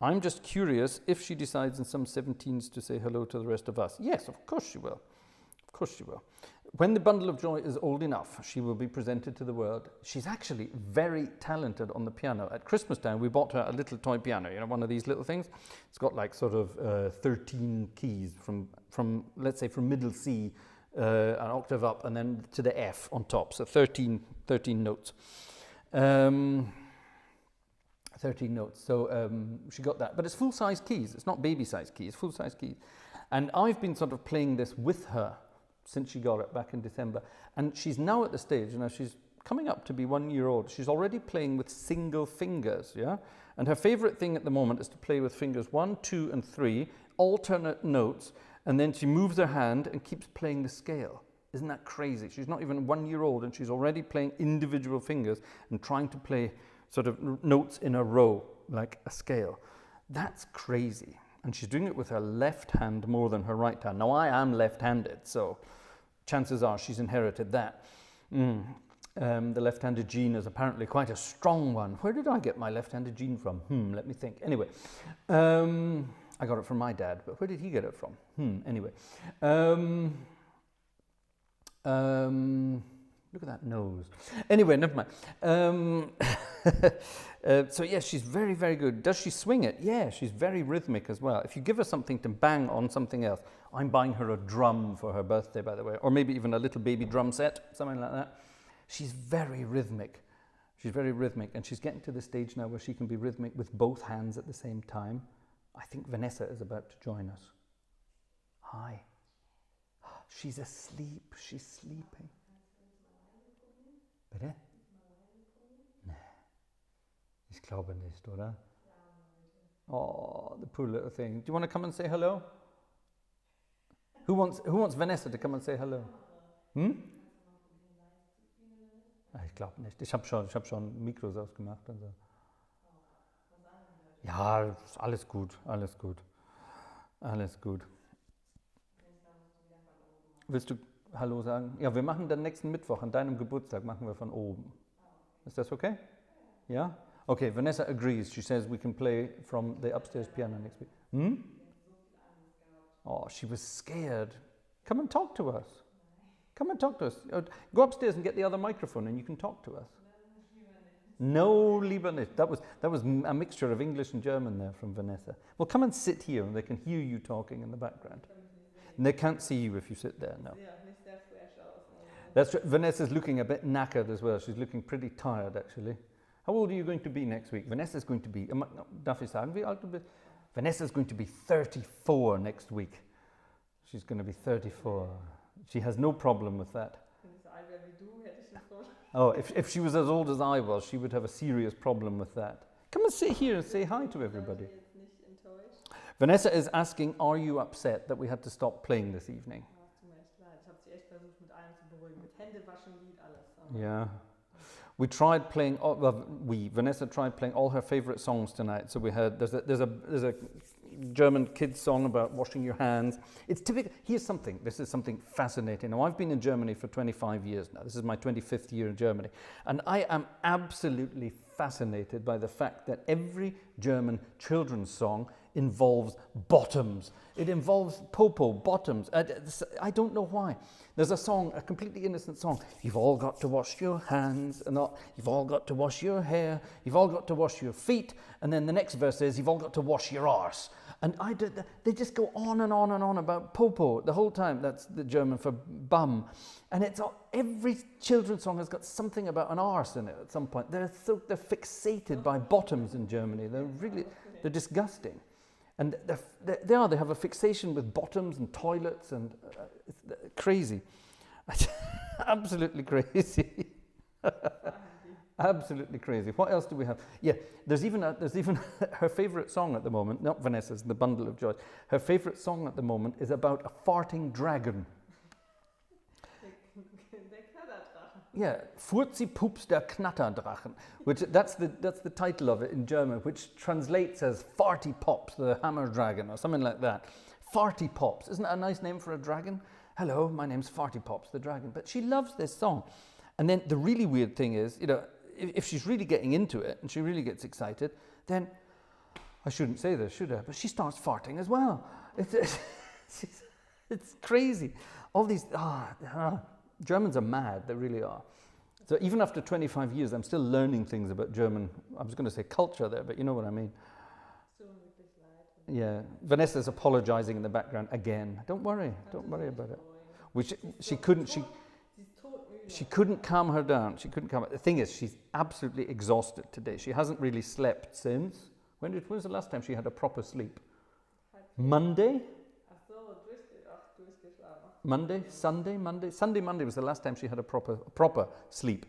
I'm just curious if she decides in some 17s to say hello to the rest of us. Yes, of course she will. Of course she will. When the Bundle of Joy is old enough, she will be presented to the world. She's actually very talented on the piano. At Christmas time, we bought her a little toy piano, you know, one of these little things. It's got like sort of 13 keys from let's say from middle C, an octave up, and then to the F on top. So 13 notes. 13 notes. So she got that. But it's full-size keys. It's not baby-size keys, full-size keys. And I've been sort of playing this with her since she got it back in December. And she's now at the stage, you know, she's coming up to be 1 year old. She's already playing with single fingers, yeah? And her favorite thing at the moment is to play with fingers 1, 2, and 3, alternate notes, and then she moves her hand and keeps playing the scale. Isn't that crazy? She's not even 1 year old and she's already playing individual fingers and trying to play sort of notes in a row, like a scale. That's crazy. And she's doing it with her left hand more than her right hand. Now, I am left-handed, so chances are she's inherited that. The left-handed gene is apparently quite a strong one. Where did I get my left-handed gene from? Let me think. Anyway, I got it from my dad, but where did he get it from? Anyway. Look at that nose. Anyway, never mind. So yeah, she's very, very good. Does she swing it? Yeah, she's very rhythmic as well. If you give her something to bang on something else, I'm buying her a drum for her birthday, by the way, or maybe even a little baby drum set, something like that. She's very rhythmic. She's very rhythmic, and she's getting to the stage now where she can be rhythmic with both hands at the same time. I think Vanessa is about to join us. Hi. She's asleep. She's sleeping. Bitte? Nee. Ich glaube nicht, oder? Oh, the poor little thing. Do you want to come and say hello? Who wants Vanessa to come and say hello? Ich glaube nicht. Ich hab schon Mikros ausgemacht und so. Ja, alles gut, alles gut. Alles gut. Willst du Hallo sagen? Ja, wir machen dann nächsten Mittwoch, an deinem Geburtstag, machen wir von oben. Is that okay? Yeah? Okay, Vanessa agrees. She says we can play from the upstairs piano next week. Oh, she was scared. Come and talk to us. Come and talk to us. Go upstairs and get the other microphone and you can talk to us. No, lieber nicht. That was a mixture of English and German there from Vanessa. Well, come and sit here and they can hear you talking in the background. And they can't see you if you sit there, no. That's true. Vanessa's looking a bit knackered as well. She's looking pretty tired, actually. How old are you going to be next week? Vanessa's going to be, darf ich sagen, wie alt du bist? Vanessa's going to be 34 next week. She's going to be 34. She has no problem with that. Oh, if she was as old as I was, she would have a serious problem with that. Come and sit here and say hi to everybody. Vanessa is asking, are you upset that we had to stop playing this evening? Yeah. We tried playing, Vanessa tried playing all her favorite songs tonight. So we heard, there's a German kids song about washing your hands. It's typical. Here's something. This is something fascinating. Now, I've been in Germany for 25 years now. This is my 25th year in Germany. And I am absolutely fascinated by the fact that every German children's song involves bottoms. It involves popo, bottoms. I don't know why. There's a song, a completely innocent song. You've all got to wash your hands, and you've all got to wash your hair, you've all got to wash your feet, and then the next verse is, you've all got to wash your arse. And they just go on and on and on about popo the whole time. That's the German for bum. And every children's song has got something about an arse in it at some point. They're fixated by bottoms in Germany. They're disgusting. And they have a fixation with bottoms and toilets, and it's crazy. Absolutely crazy. Absolutely crazy. What else do we have? Yeah, there's even her favorite song at the moment, not Vanessa's, The Bundle of Joy. Her favorite song at the moment is about a farting dragon. Yeah, Furzi Pups der Knatterdrachen, which that's the title of it in German, which translates as Farty Pops, the hammer dragon, or something like that. Farty Pops, isn't that a nice name for a dragon? Hello, my name's Farty Pops, the dragon. But she loves this song. And then the really weird thing is, if she's really getting into it and she really gets excited, then I shouldn't say this, should I? But she starts farting as well. It's crazy. All these Germans are mad, they really are. So even after 25 years, I'm still learning things about German, I was going to say culture there, but you know what I mean. Yeah, Vanessa's apologizing in the background again. Don't worry about it. Which she couldn't calm her down. The thing is, she's absolutely exhausted today. She hasn't really slept since. When was the last time she had a proper sleep? Monday? Monday was the last time she had a proper sleep.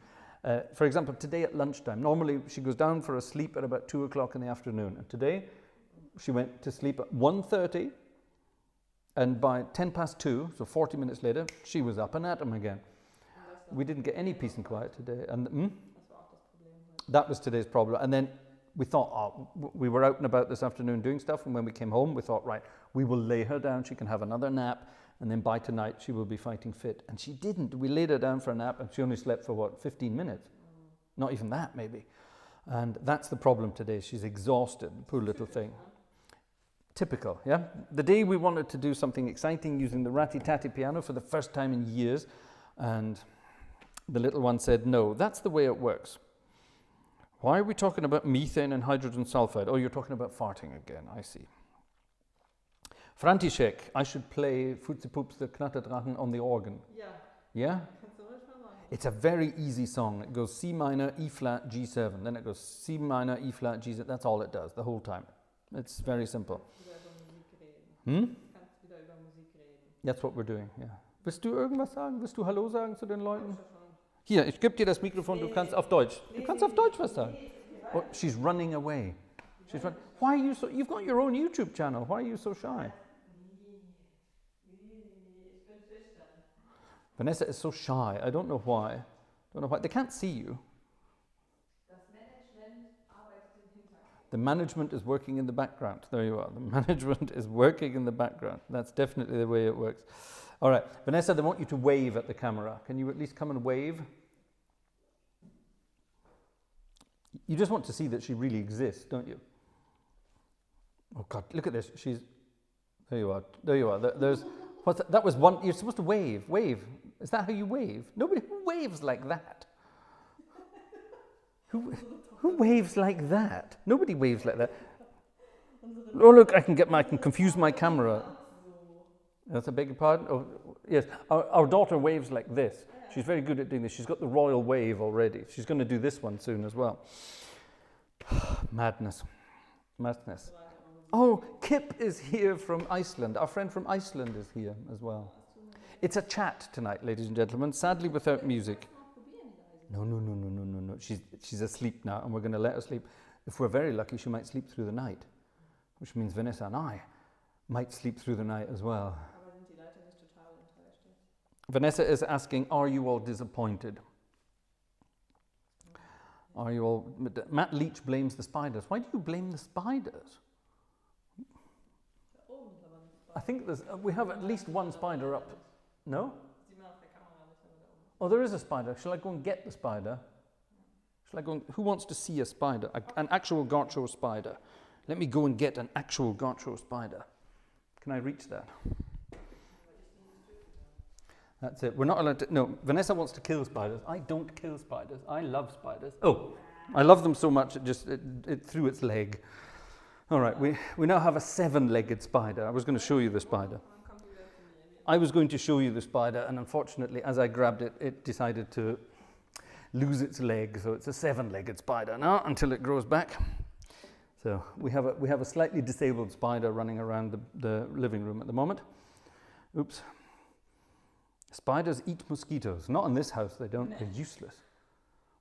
For example, today at lunchtime, normally she goes down for a sleep at about 2 o'clock in the afternoon. And today she went to sleep at 1:30 And by 2:10, so 40 minutes later, she was up and at him again. We didn't get any peace and quiet today. And that was today's problem. And then we thought, we were out and about this afternoon doing stuff, and when we came home, we thought, right, we will lay her down, she can have another nap, and then by tonight, she will be fighting fit. And she didn't. We laid her down for a nap, and she only slept for, what, 15 minutes? Not even that, maybe. And that's the problem today. She's exhausted, poor little thing. Typical, yeah? The day we wanted to do something exciting using the Ratty Tatty Piano for the first time in years, and the little one said, no, that's the way it works. Why are we talking about methane and hydrogen sulfide? Oh, you're talking about farting again, I see. František, I should play Futzipups the Knatterdrachen on the organ. Yeah. Yeah? It's a very easy song. It goes C minor, E flat, G7. Then it goes C minor, E flat, G7. That's all it does, the whole time. It's very simple. That's what we're doing, yeah. Willst du irgendwas sagen? Willst du Hallo sagen zu den Leuten? Hier, ich gebe dir das Mikrofon, du kannst auf Deutsch. Du kannst auf Deutsch was sagen. Oh, she's running away. Why are you so, you've got your own YouTube channel. Why are you so shy? Vanessa is so shy. I don't know why. They can't see you. The management is working in the background. There you are. The management is working in the background. That's definitely the way it works. All right, Vanessa, they want you to wave at the camera. Can you at least come and wave? You just want to see that she really exists, don't you? Oh God, look at this. There you are. There you are. That was one. You're supposed to wave. Wave. Is that how you wave? Nobody waves like that. Who waves like that? Nobody waves like that. Oh look, I can confuse my camera. That's a beg your pardon? Oh, yes, our daughter waves like this. She's very good at doing this. She's got the royal wave already. She's going to do this one soon as well. Madness. Madness. Oh, Kip is here from Iceland. Our friend from Iceland is here as well. It's a chat tonight, ladies and gentlemen, sadly without music. No. She's asleep now, and we're going to let her sleep. If we're very lucky, she might sleep through the night, which means Vanessa and I might sleep through the night as well. Vanessa is asking, are you all disappointed? Are you all... Matt Leach blames the spiders. Why do you blame the spiders? I think we have at least one spider up. No? Oh, there is a spider. Shall I go and get the spider? Who wants to see a spider? An actual Gartshore spider. Let me go and get an actual Gartshore spider. Can I reach that? That's it. We're not allowed to... No, Vanessa wants to kill spiders. I don't kill spiders. I love spiders. Oh, I love them so much it threw its leg. All right, we now have a 7-legged spider. I was going to show you the spider. I was going to show you the spider, and unfortunately, as I grabbed it, it decided to lose its leg. So it's a 7-legged spider now until it grows back. So we have a slightly disabled spider running around the living room at the moment. Oops. Spiders eat mosquitoes. Not in this house, they don't. They're useless.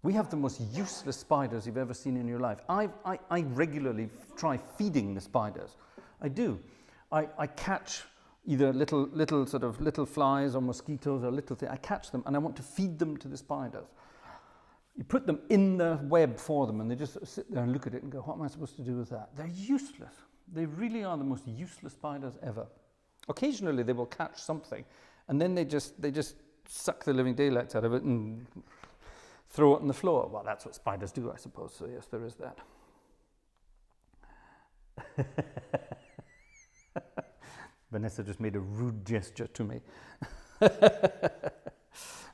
We have the most useless spiders you've ever seen in your life. I regularly try feeding the spiders. I do. I catch either little flies or mosquitoes or little things. I catch them and I want to feed them to the spiders. You put them in the web for them and they just sit there and look at it and go, what am I supposed to do with that? They're useless. They really are the most useless spiders ever. Occasionally they will catch something and then they just suck the living daylights out of it and throw it on the floor. Well, that's what spiders do, I suppose. So yes, there is that. Vanessa just made a rude gesture to me.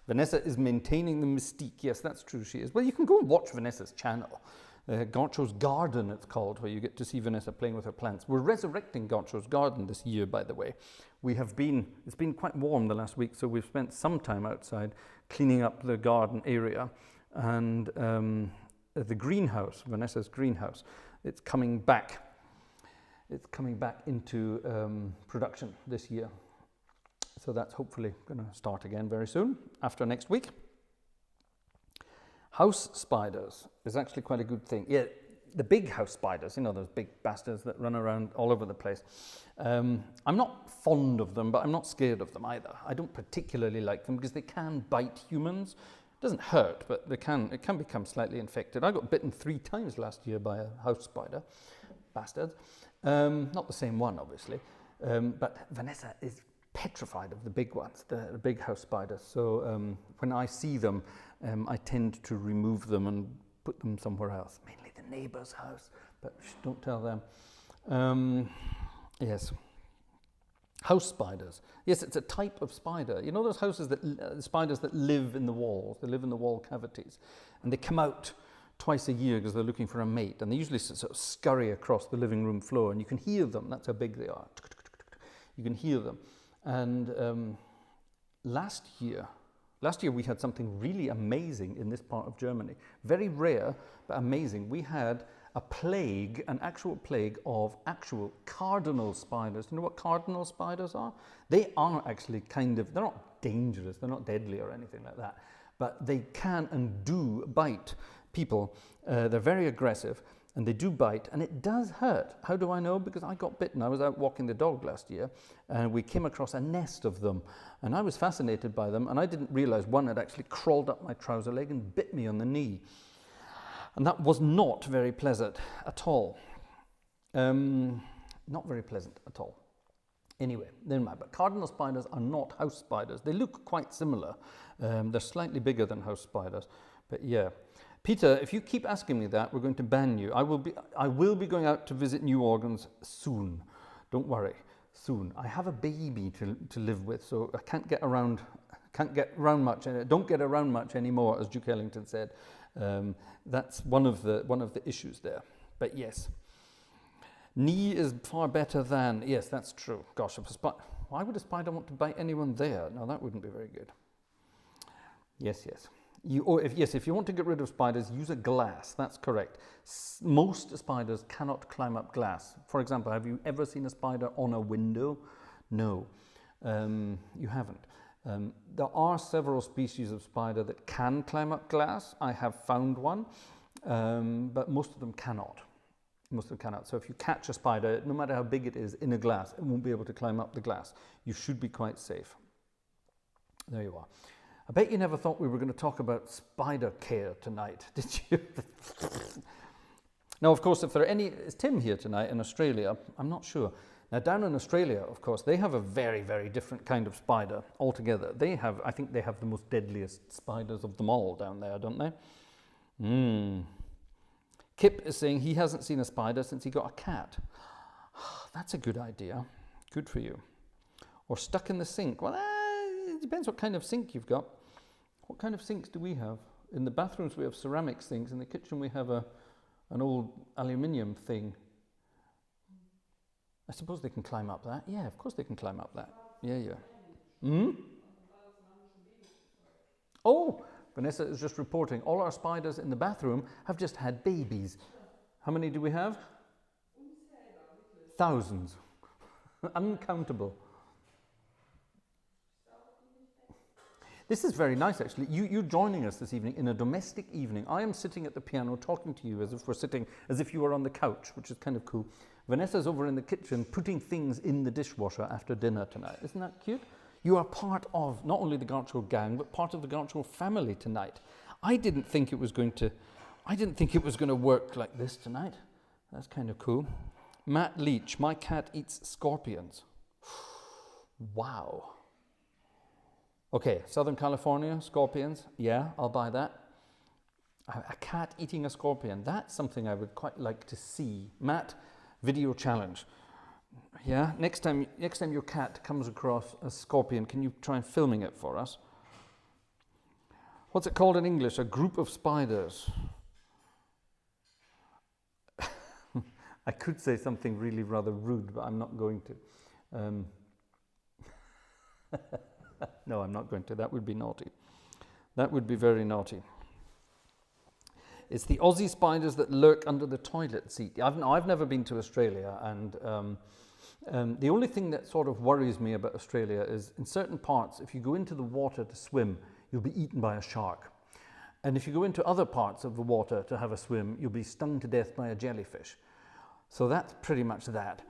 Vanessa is maintaining the mystique. Yes, that's true, she is. Well, you can go and watch Vanessa's channel. Gartshore's Garden, it's called, where you get to see Vanessa playing with her plants. We're resurrecting Gartshore's Garden this year, by the way. It's been quite warm the last week, so we've spent some time outside cleaning up the garden area. And the greenhouse, Vanessa's greenhouse, it's coming back. It's coming back into production this year. So that's hopefully going to start again very soon, after next week. House spiders is actually quite a good thing. Yeah, the big house spiders, you know, those big bastards that run around all over the place. I'm not fond of them, but I'm not scared of them either. I don't particularly like them because they can bite humans. It doesn't hurt, but it can become slightly infected. I got bitten 3 times last year by a house spider, bastards. Not the same one, obviously, but Vanessa is petrified of the big ones, the big house spiders. So when I see them, I tend to remove them and put them somewhere else, mainly the neighbour's house, but don't tell them. Yes. House spiders. Yes, it's a type of spider. You know those houses that spiders that live in the walls, they live in the wall cavities, and they come out twice a year because they're looking for a mate, and they usually sort of scurry across the living room floor, and you can hear them. That's how big they are. You can hear them. And last year we had something really amazing in this part of Germany. Very rare, but amazing. We had a plague, an actual plague of actual cardinal spiders. You know what cardinal spiders are? They are actually they're not dangerous, they're not deadly or anything like that, but they can and do bite people. They're very aggressive and they do bite, and it does hurt. How do I know? Because I got bitten. I was out walking the dog last year and we came across a nest of them, and I was fascinated by them, and I didn't realize one had actually crawled up my trouser leg and bit me on the knee. And that was not very pleasant at all. Not very pleasant at all. Anyway, never mind. But cardinal spiders are not house spiders. They look quite similar. They're slightly bigger than house spiders. But yeah. Peter, if you keep asking me that, we're going to ban you. I will be going out to visit New Orleans soon. Don't worry, soon. I have a baby to live with, so I can't get around much. Don't get around much anymore, as Duke Ellington said. That's one of the issues there. But yes, knee is far better than, yes, that's true. Gosh, why would a spider want to bite anyone there? No, that wouldn't be very good. Yes. If you want to get rid of spiders, use a glass. That's correct. Most spiders cannot climb up glass. For example, have you ever seen a spider on a window? No, you haven't. There are several species of spider that can climb up glass. I have found one, but most of them cannot. Most of them cannot. So if you catch a spider, no matter how big it is, in a glass, it won't be able to climb up the glass. You should be quite safe. There you are. I bet you never thought we were going to talk about spider care tonight, did you? Now, of course, if there are any... Is Tim here tonight in Australia? I'm not sure. Now, down in Australia, of course, they have a very, very different kind of spider altogether. I think they have the most deadliest spiders of them all down there, don't they? Kip is saying he hasn't seen a spider since he got a cat. That's a good idea. Good for you. Or stuck in the sink. Well, it depends what kind of sink you've got. What kind of sinks do we have? In the bathrooms we have ceramic sinks. In the kitchen we have an old aluminium thing. I suppose they can climb up that. Yeah, of course they can climb up that. Yeah. Oh, Vanessa is just reporting all our spiders in the bathroom have just had babies. How many do we have? Thousands. Uncountable. This is very nice, actually. You joining us this evening in a domestic evening. I am sitting at the piano talking to you as if you were on the couch, which is kind of cool. Vanessa's over in the kitchen putting things in the dishwasher after dinner tonight. Isn't that cute? You are part of not only the Gartshore Gang, but part of the Gartshore family tonight. I didn't think it was going to work like this tonight. That's kind of cool. Matt Leach, my cat eats scorpions. Wow. Okay, Southern California, scorpions. Yeah, I'll buy that. A cat eating a scorpion. That's something I would quite like to see. Matt, video challenge. Yeah, next time your cat comes across a scorpion, can you try filming it for us? What's it called in English? A group of spiders. I could say something really rather rude, but I'm not going to. No, I'm not going to. That would be naughty. That would be very naughty. It's the Aussie spiders that lurk under the toilet seat. I've never been to Australia, and the only thing that sort of worries me about Australia is in certain parts, if you go into the water to swim, you'll be eaten by a shark. And if you go into other parts of the water to have a swim, you'll be stung to death by a jellyfish. So that's pretty much that.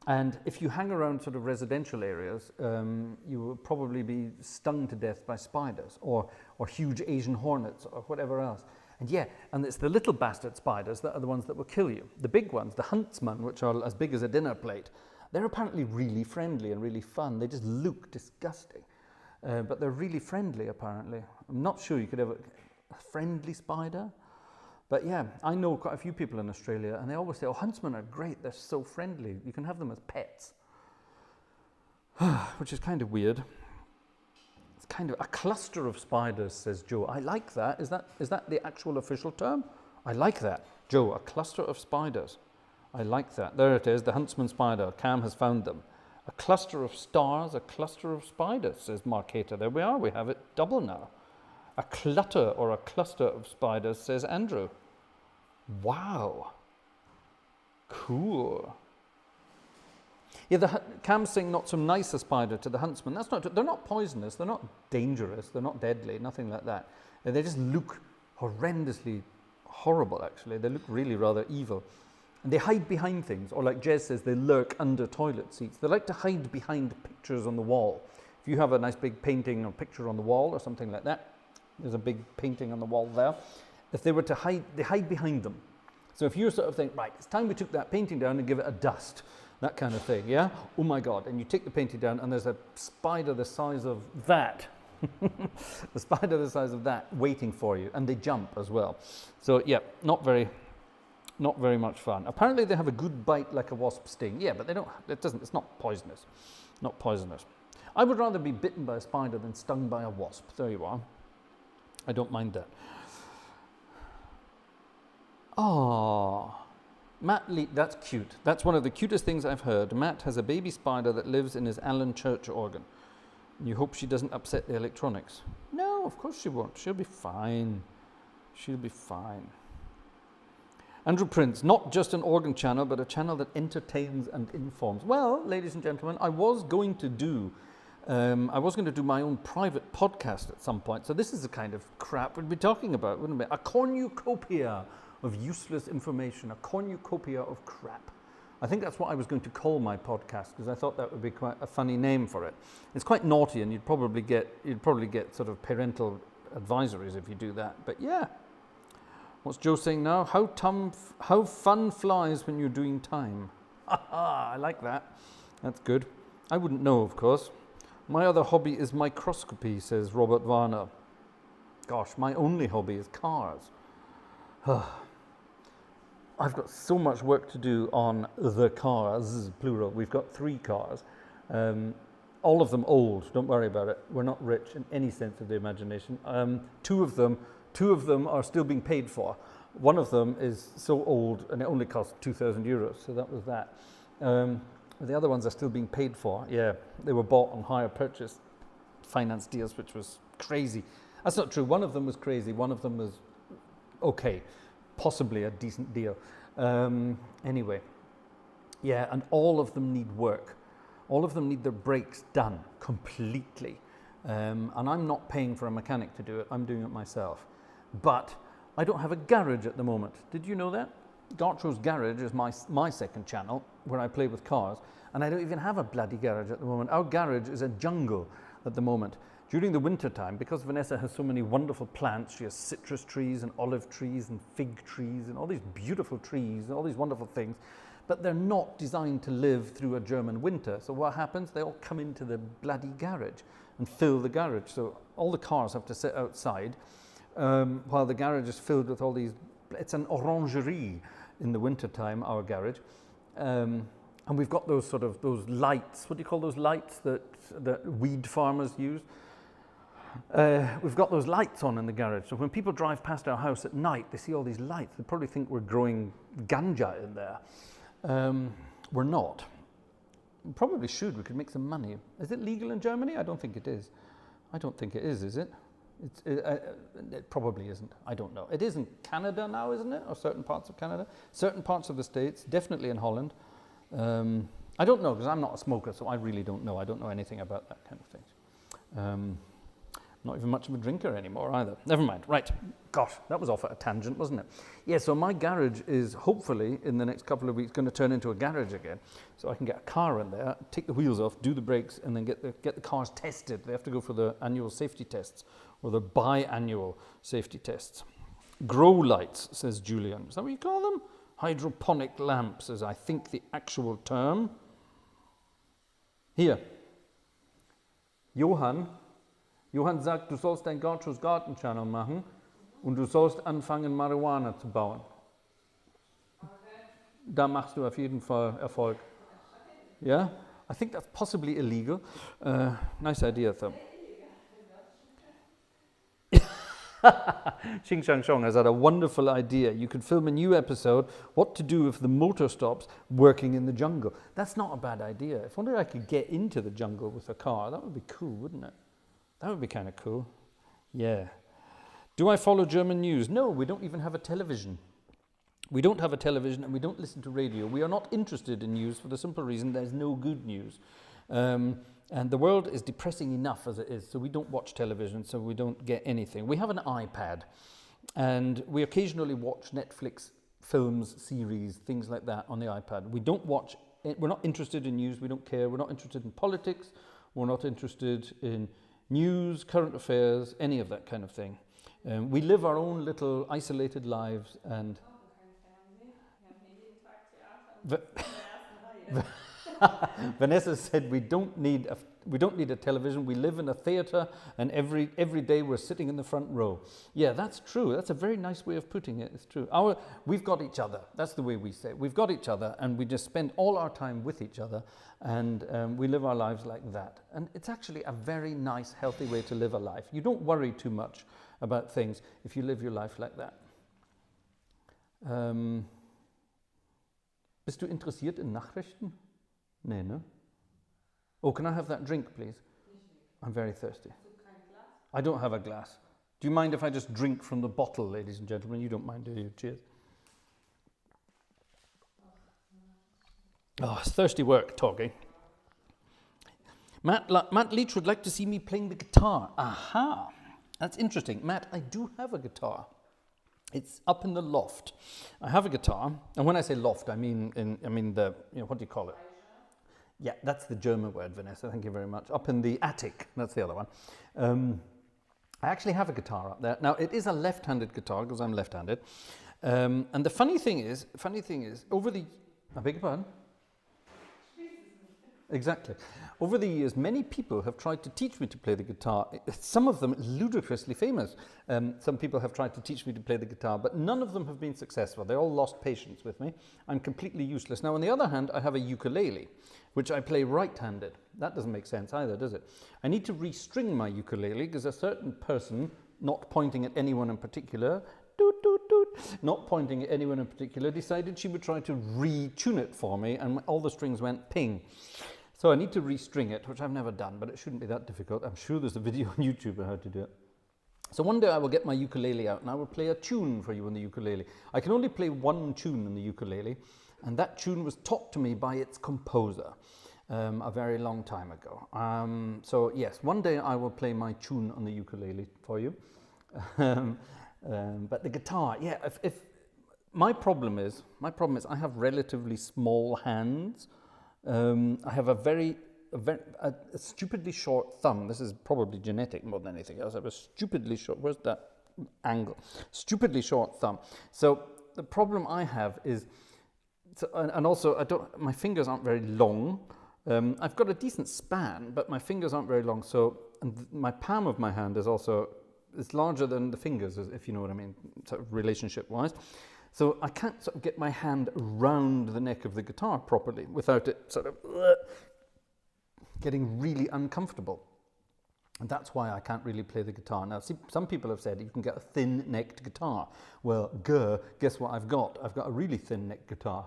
And if you hang around sort of residential areas, you will probably be stung to death by spiders or huge Asian hornets or whatever else. And yeah, and it's the little bastard spiders that are the ones that will kill you. The big ones, the huntsmen, which are as big as a dinner plate, they're apparently really friendly and really fun. They just look disgusting. But they're really friendly, apparently. I'm not sure you could ever... A friendly spider? But yeah, I know quite a few people in Australia, and they always say, oh, huntsmen are great. They're so friendly. You can have them as pets. Which is kind of weird. It's kind of a cluster of spiders, says Joe. I like that. Is that the actual official term? I like that. Joe, a cluster of spiders. I like that. There it is, the huntsman spider. Cam has found them. A cluster of stars, a cluster of spiders, says Mark Hater. There we are, we have it double now. A clutter or a cluster of spiders, says Andrew. Wow. Cool. Yeah, Cam's saying not so nice a spider to the huntsman. That's not, they're not poisonous, they're not dangerous, they're not deadly, nothing like that. They just look horrendously horrible, actually. They look really rather evil. And they hide behind things, or like Jez says, they lurk under toilet seats. They like to hide behind pictures on the wall. If you have a nice big painting or picture on the wall or something like that, there's a big painting on the wall there. If they were to hide, they hide behind them. So if you sort of think, right, it's time we took that painting down and give it a dust, that kind of thing, yeah? Oh my God, and you take the painting down and there's a spider the size of that. The spider the size of that waiting for you, and they jump as well. So yeah, not very much fun. Apparently they have a good bite like a wasp sting. Yeah, but it's not poisonous. Not poisonous. I would rather be bitten by a spider than stung by a wasp. There you are. I don't mind that. Oh, Matt Lee, that's cute. That's one of the cutest things I've heard. Matt has a baby spider that lives in his Allen church organ. You hope she doesn't upset the electronics. No, of course she won't. She'll be fine. She'll be fine. Andrew Prince, not just an organ channel, but a channel that entertains and informs. Well, ladies and gentlemen, I was going to do my own private podcast at some point. So this is the kind of crap we'd be talking about, wouldn't we? A cornucopia of useless information, a cornucopia of crap. I think that's what I was going to call my podcast, because I thought that would be quite a funny name for it. It's quite naughty, and you'd probably get sort of parental advisories if you do that. But yeah. What's Joe saying now? How fun flies when you're doing time. I like that. That's good. I wouldn't know, of course. My other hobby is microscopy, says Robert Varner. Gosh, my only hobby is cars. I've got so much work to do on the cars, plural. We've got 3 cars. All of them old, don't worry about it. We're not rich in any sense of the imagination. Two of them are still being paid for. One of them is so old and it only cost 2,000 euros, so that was that. The other ones are still being paid for. Yeah, they were bought on hire purchase finance deals, which was crazy. That's not true. One of them was crazy. One of them was okay, possibly a decent deal. Anyway, yeah, and all of them need work. All of them need their brakes done completely. And I'm not paying for a mechanic to do it. I'm doing it myself. But I don't have a garage at the moment. Did you know that? Gartshore's Garage is my second channel where I play with cars, and I don't even have a bloody garage at the moment. Our garage is a jungle at the moment. During the winter time, because Vanessa has so many wonderful plants, she has citrus trees and olive trees and fig trees and all these beautiful trees and all these wonderful things, but they're not designed to live through a German winter. So what happens? They all come into the bloody garage and fill the garage. So all the cars have to sit outside while the garage is filled with all these. It's an orangerie in the winter time, our garage. And we've got those lights. What do you call those lights that weed farmers use? We've got those lights on in the garage. So when people drive past our house at night, they see all these lights. They probably think we're growing ganja in there. We're not. We probably should. We could make some money. Is it legal in Germany? I don't think it is. I don't think it is it? It probably isn't. I don't know. It is in Canada now, isn't it? Or certain parts of Canada? Certain parts of the States, definitely in Holland. I don't know, because I'm not a smoker, so I really don't know. I don't know anything about that kind of thing. Not even much of a drinker anymore either. Never mind. Right. Gosh, that was off at a tangent, wasn't it? Yeah, so my garage is hopefully in the next couple of weeks going to turn into a garage again. So I can get a car in there, take the wheels off, do the brakes, and then get the cars tested. They have to go for the annual safety tests or the biannual safety tests. Grow lights, says Julian. Is that what you call them? Hydroponic lamps is, I think, the actual term. Hier. Johann sagt, du sollst ein Gartshore Garten-Channel machen und du sollst anfangen, Marihuana zu bauen. Okay. Da machst du auf jeden Fall Erfolg. Yeah? I think that's possibly illegal. Nice idea, though. Xing Shang Shong has had a wonderful idea. You could film a new episode, what to do if the motor stops working in the jungle. That's not a bad idea. If only I could get into the jungle with a car, that would be cool, wouldn't it? That would be kind of cool. Yeah. Do I follow German news? No, we don't even have a television. We don't have a television and we don't listen to radio. We are not interested in news for the simple reason there's no good news. And the world is depressing enough as it is, so we don't watch television, so we don't get anything. We have an iPad, and we occasionally watch Netflix films, series, things like that on the iPad. We don't watch, we're not interested in news, we don't care, we're not interested in politics, we're not interested in news, current affairs, any of that kind of thing. We live our own little isolated lives, and Vanessa said we don't need a television. We live in a theatre, and every day we're sitting in the front row. Yeah, that's true. That's a very nice way of putting it. It's true. We've got each other. That's the way we say it. We've got each other, and we just spend all our time with each other, and we live our lives like that. And it's actually a very nice, healthy way to live a life. You don't worry too much about things if you live your life like that. Bist du interessiert in Nachrichten? Nee, ne? Oh, can I have that drink, please? I'm very thirsty. I don't have a glass. Do you mind if I just drink from the bottle, ladies and gentlemen? You don't mind, do you? Cheers. Oh, it's thirsty work talking. Matt Leach would like to see me playing the guitar. Aha, that's interesting. Matt, I do have a guitar. It's up in the loft. I have a guitar, and when I say loft, I mean the, what do you call it? Yeah, that's the German word, Vanessa, thank you very much. Up in the attic, that's the other one. I actually have a guitar up there. Now, it is a left-handed guitar, because I'm left-handed. And the funny thing is, over the, I beg your pardon? Exactly. Over the years, many people have tried to teach me to play the guitar. Some of them ludicrously famous. Some people have tried to teach me to play the guitar, but none of them have been successful. They all lost patience with me. I'm completely useless. Now, on the other hand, I have a ukulele, which I play right-handed. That doesn't make sense either, does it? I need to restring my ukulele because a certain person, not pointing at anyone in particular, not pointing at anyone in particular, decided she would try to retune it for me, and all the strings went ping. So I need to restring it, which I've never done, but it shouldn't be that difficult. I'm sure there's a video on YouTube on how to do it. So one day I will get my ukulele out and I will play a tune for you on the ukulele. I can only play one tune on the ukulele, and that tune was taught to me by its composer a very long time ago. So yes, one day I will play my tune on the ukulele for you. But the guitar, yeah, if my problem is I have relatively small hands. I have a stupidly short thumb. This is probably genetic more than anything else. I have a stupidly short, where's that angle? Stupidly short thumb. So the problem I have is, and also my fingers aren't very long. I've got a decent span, but my fingers aren't very long. So my palm of my hand is also, it's larger than the fingers, if you know what I mean, sort of relationship-wise. So I can't sort of get my hand around the neck of the guitar properly without it sort of getting really uncomfortable. And that's why I can't really play the guitar. Now, see, some people have said you can get a thin-necked guitar. Well, guess what I've got? I've got a really thin-necked guitar.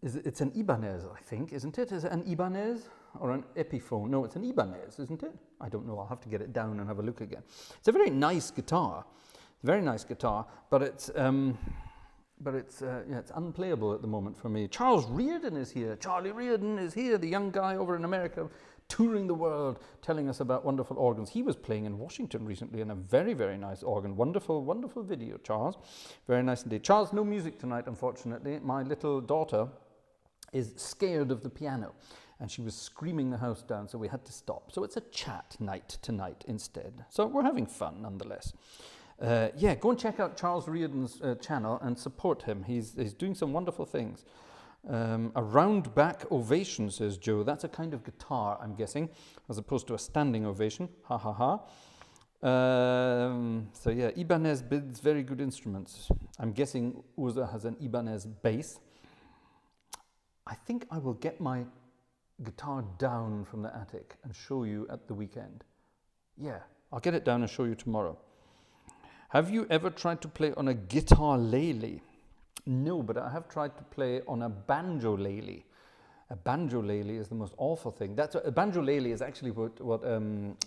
It's an Ibanez, I think, isn't it? Is it an Ibanez or an Epiphone? No, it's an Ibanez, isn't it? I don't know. I'll have to get it down and have a look again. It's a very nice guitar. Very nice guitar, but it's unplayable at the moment for me. Charles Reardon is here. Charlie Reardon is here, the young guy over in America, touring the world, telling us about wonderful organs. He was playing in Washington recently in a very, very nice organ. Wonderful, wonderful video, Charles. Very nice indeed. Charles, no music tonight, unfortunately. My little daughter is scared of the piano, and she was screaming the house down, so we had to stop. So it's a chat night tonight instead. So we're having fun nonetheless. Yeah, go and check out Charles Reardon's channel and support him. He's doing some wonderful things. A round back ovation, says Joe. That's a kind of guitar, I'm guessing, as opposed to a standing ovation. Ha ha ha. So yeah, Ibanez builds very good instruments. I'm guessing Urza has an Ibanez bass. I think I will get my guitar down from the attic and show you at the weekend. Yeah, I'll get it down and show you tomorrow. Have you ever tried to play on a guitar-lele? No, but I have tried to play on a banjo-lele. A banjo-lele is the most awful thing. A banjo-lele is actually what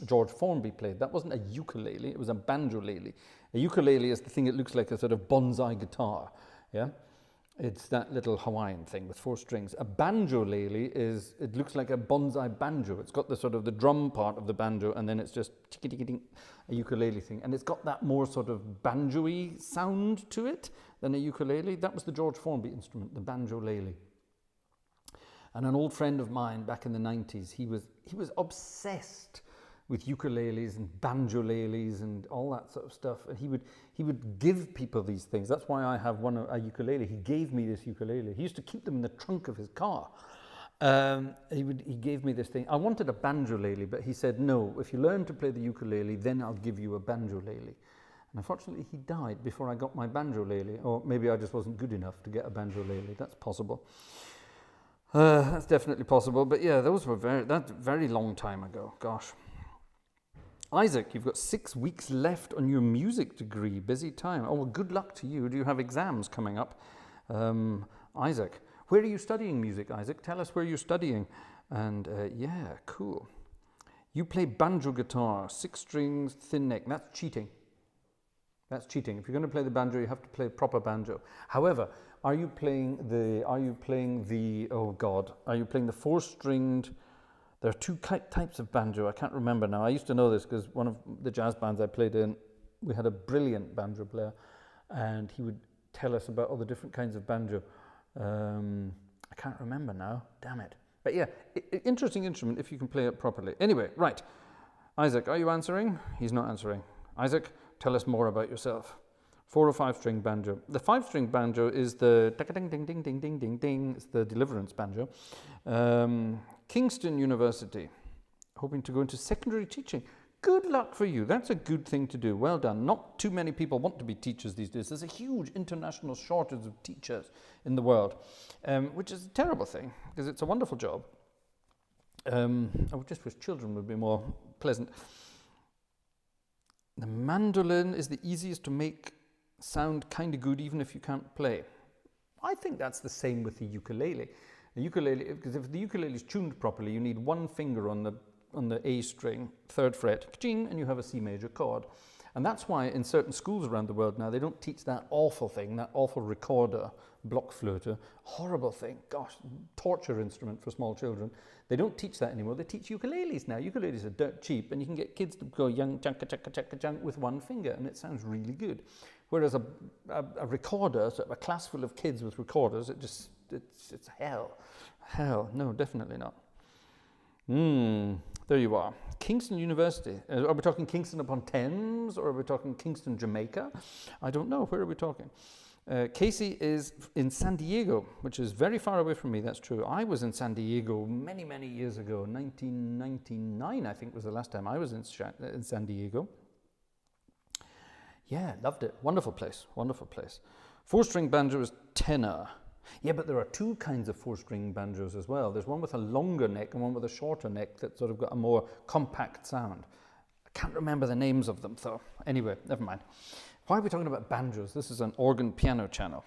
George Formby played. That wasn't a ukulele, it was a banjo-lele. A ukulele is the thing that looks like a sort of bonsai guitar. Yeah, it's that little Hawaiian thing with 4 strings. A banjo-lele it looks like a bonsai banjo. It's got the sort of the drum part of the banjo, and then it's just a ukulele thing. And it's got that more sort of banjo-y sound to it than a ukulele. That was the George Formby instrument, the banjo-lele. And an old friend of mine back in the 90s, he was obsessed with ukuleles and banjo-leles and all that sort of stuff. And he would give people these things. That's why I have a ukulele. He gave me this ukulele. He used to keep them in the trunk of his car. He gave me this thing. I wanted a banjo-lele, but he said, no, if you learn to play the ukulele, then I'll give you a banjo-lele. And unfortunately, he died before I got my banjo-lele. Or maybe I just wasn't good enough to get a banjo-lele. That's possible. That's definitely possible. But yeah, that's a very long time ago. Gosh. Isaac, you've got 6 weeks left on your music degree. Busy time. Oh, well, good luck to you. Do you have exams coming up? Isaac, where are you studying music, Isaac? Tell us where you're studying. And yeah, cool. You play banjo guitar, 6 strings, thin neck. That's cheating. That's cheating. If you're going to play the banjo, you have to play proper banjo. However, are you playing the 4-stringed? There are 2 types of banjo. I can't remember now. I used to know this because one of the jazz bands I played in, we had a brilliant banjo player, and he would tell us about all the different kinds of banjo. I can't remember now. Damn it. But yeah, interesting instrument if you can play it properly. Anyway, right. Isaac, are you answering? He's not answering. Isaac, tell us more about yourself. 4 or 5-string banjo. The 5-string banjo is the ding ding ding ding ding ding ding. It's the deliverance banjo. Kingston University, hoping to go into secondary teaching. Good luck for you. That's a good thing to do. Well done. Not too many people want to be teachers these days. There's a huge international shortage of teachers in the world, which is a terrible thing because it's a wonderful job. I would just wish children would be more pleasant. The mandolin is the easiest to make sound kind of good even if you can't play. I think that's the same with the ukulele. The ukulele, because if the ukulele is tuned properly, you need 1 finger on the A string, 3rd fret, and you have a C major chord. And that's why in certain schools around the world now, they don't teach that awful thing, that awful recorder, blockflöte, horrible thing, gosh, torture instrument for small children. They don't teach that anymore. They teach ukuleles now. Ukuleles are dirt cheap, and you can get kids to go young, chunka, chunka, chunka, chunk with 1 finger, and it sounds really good. Whereas a recorder, sort of a class full of kids with recorders, it's hell. Hell, no, definitely not. There you are. Kingston University. Are we talking Kingston upon Thames, or are we talking Kingston, Jamaica? I don't know. Where are we talking? Casey is in San Diego, which is very far away from me, that's true. I was in San Diego many, many years ago. 1999, I think, was the last time I was in San Diego. Yeah, loved it. Wonderful place, wonderful place. 4-string banjo is tenor. Yeah, but there are 2 kinds of 4-string banjos as well. There's one with a longer neck and one with a shorter neck that's sort of got a more compact sound. I can't remember the names of them, though. Anyway, never mind. Why are we talking about banjos? This is an organ piano channel.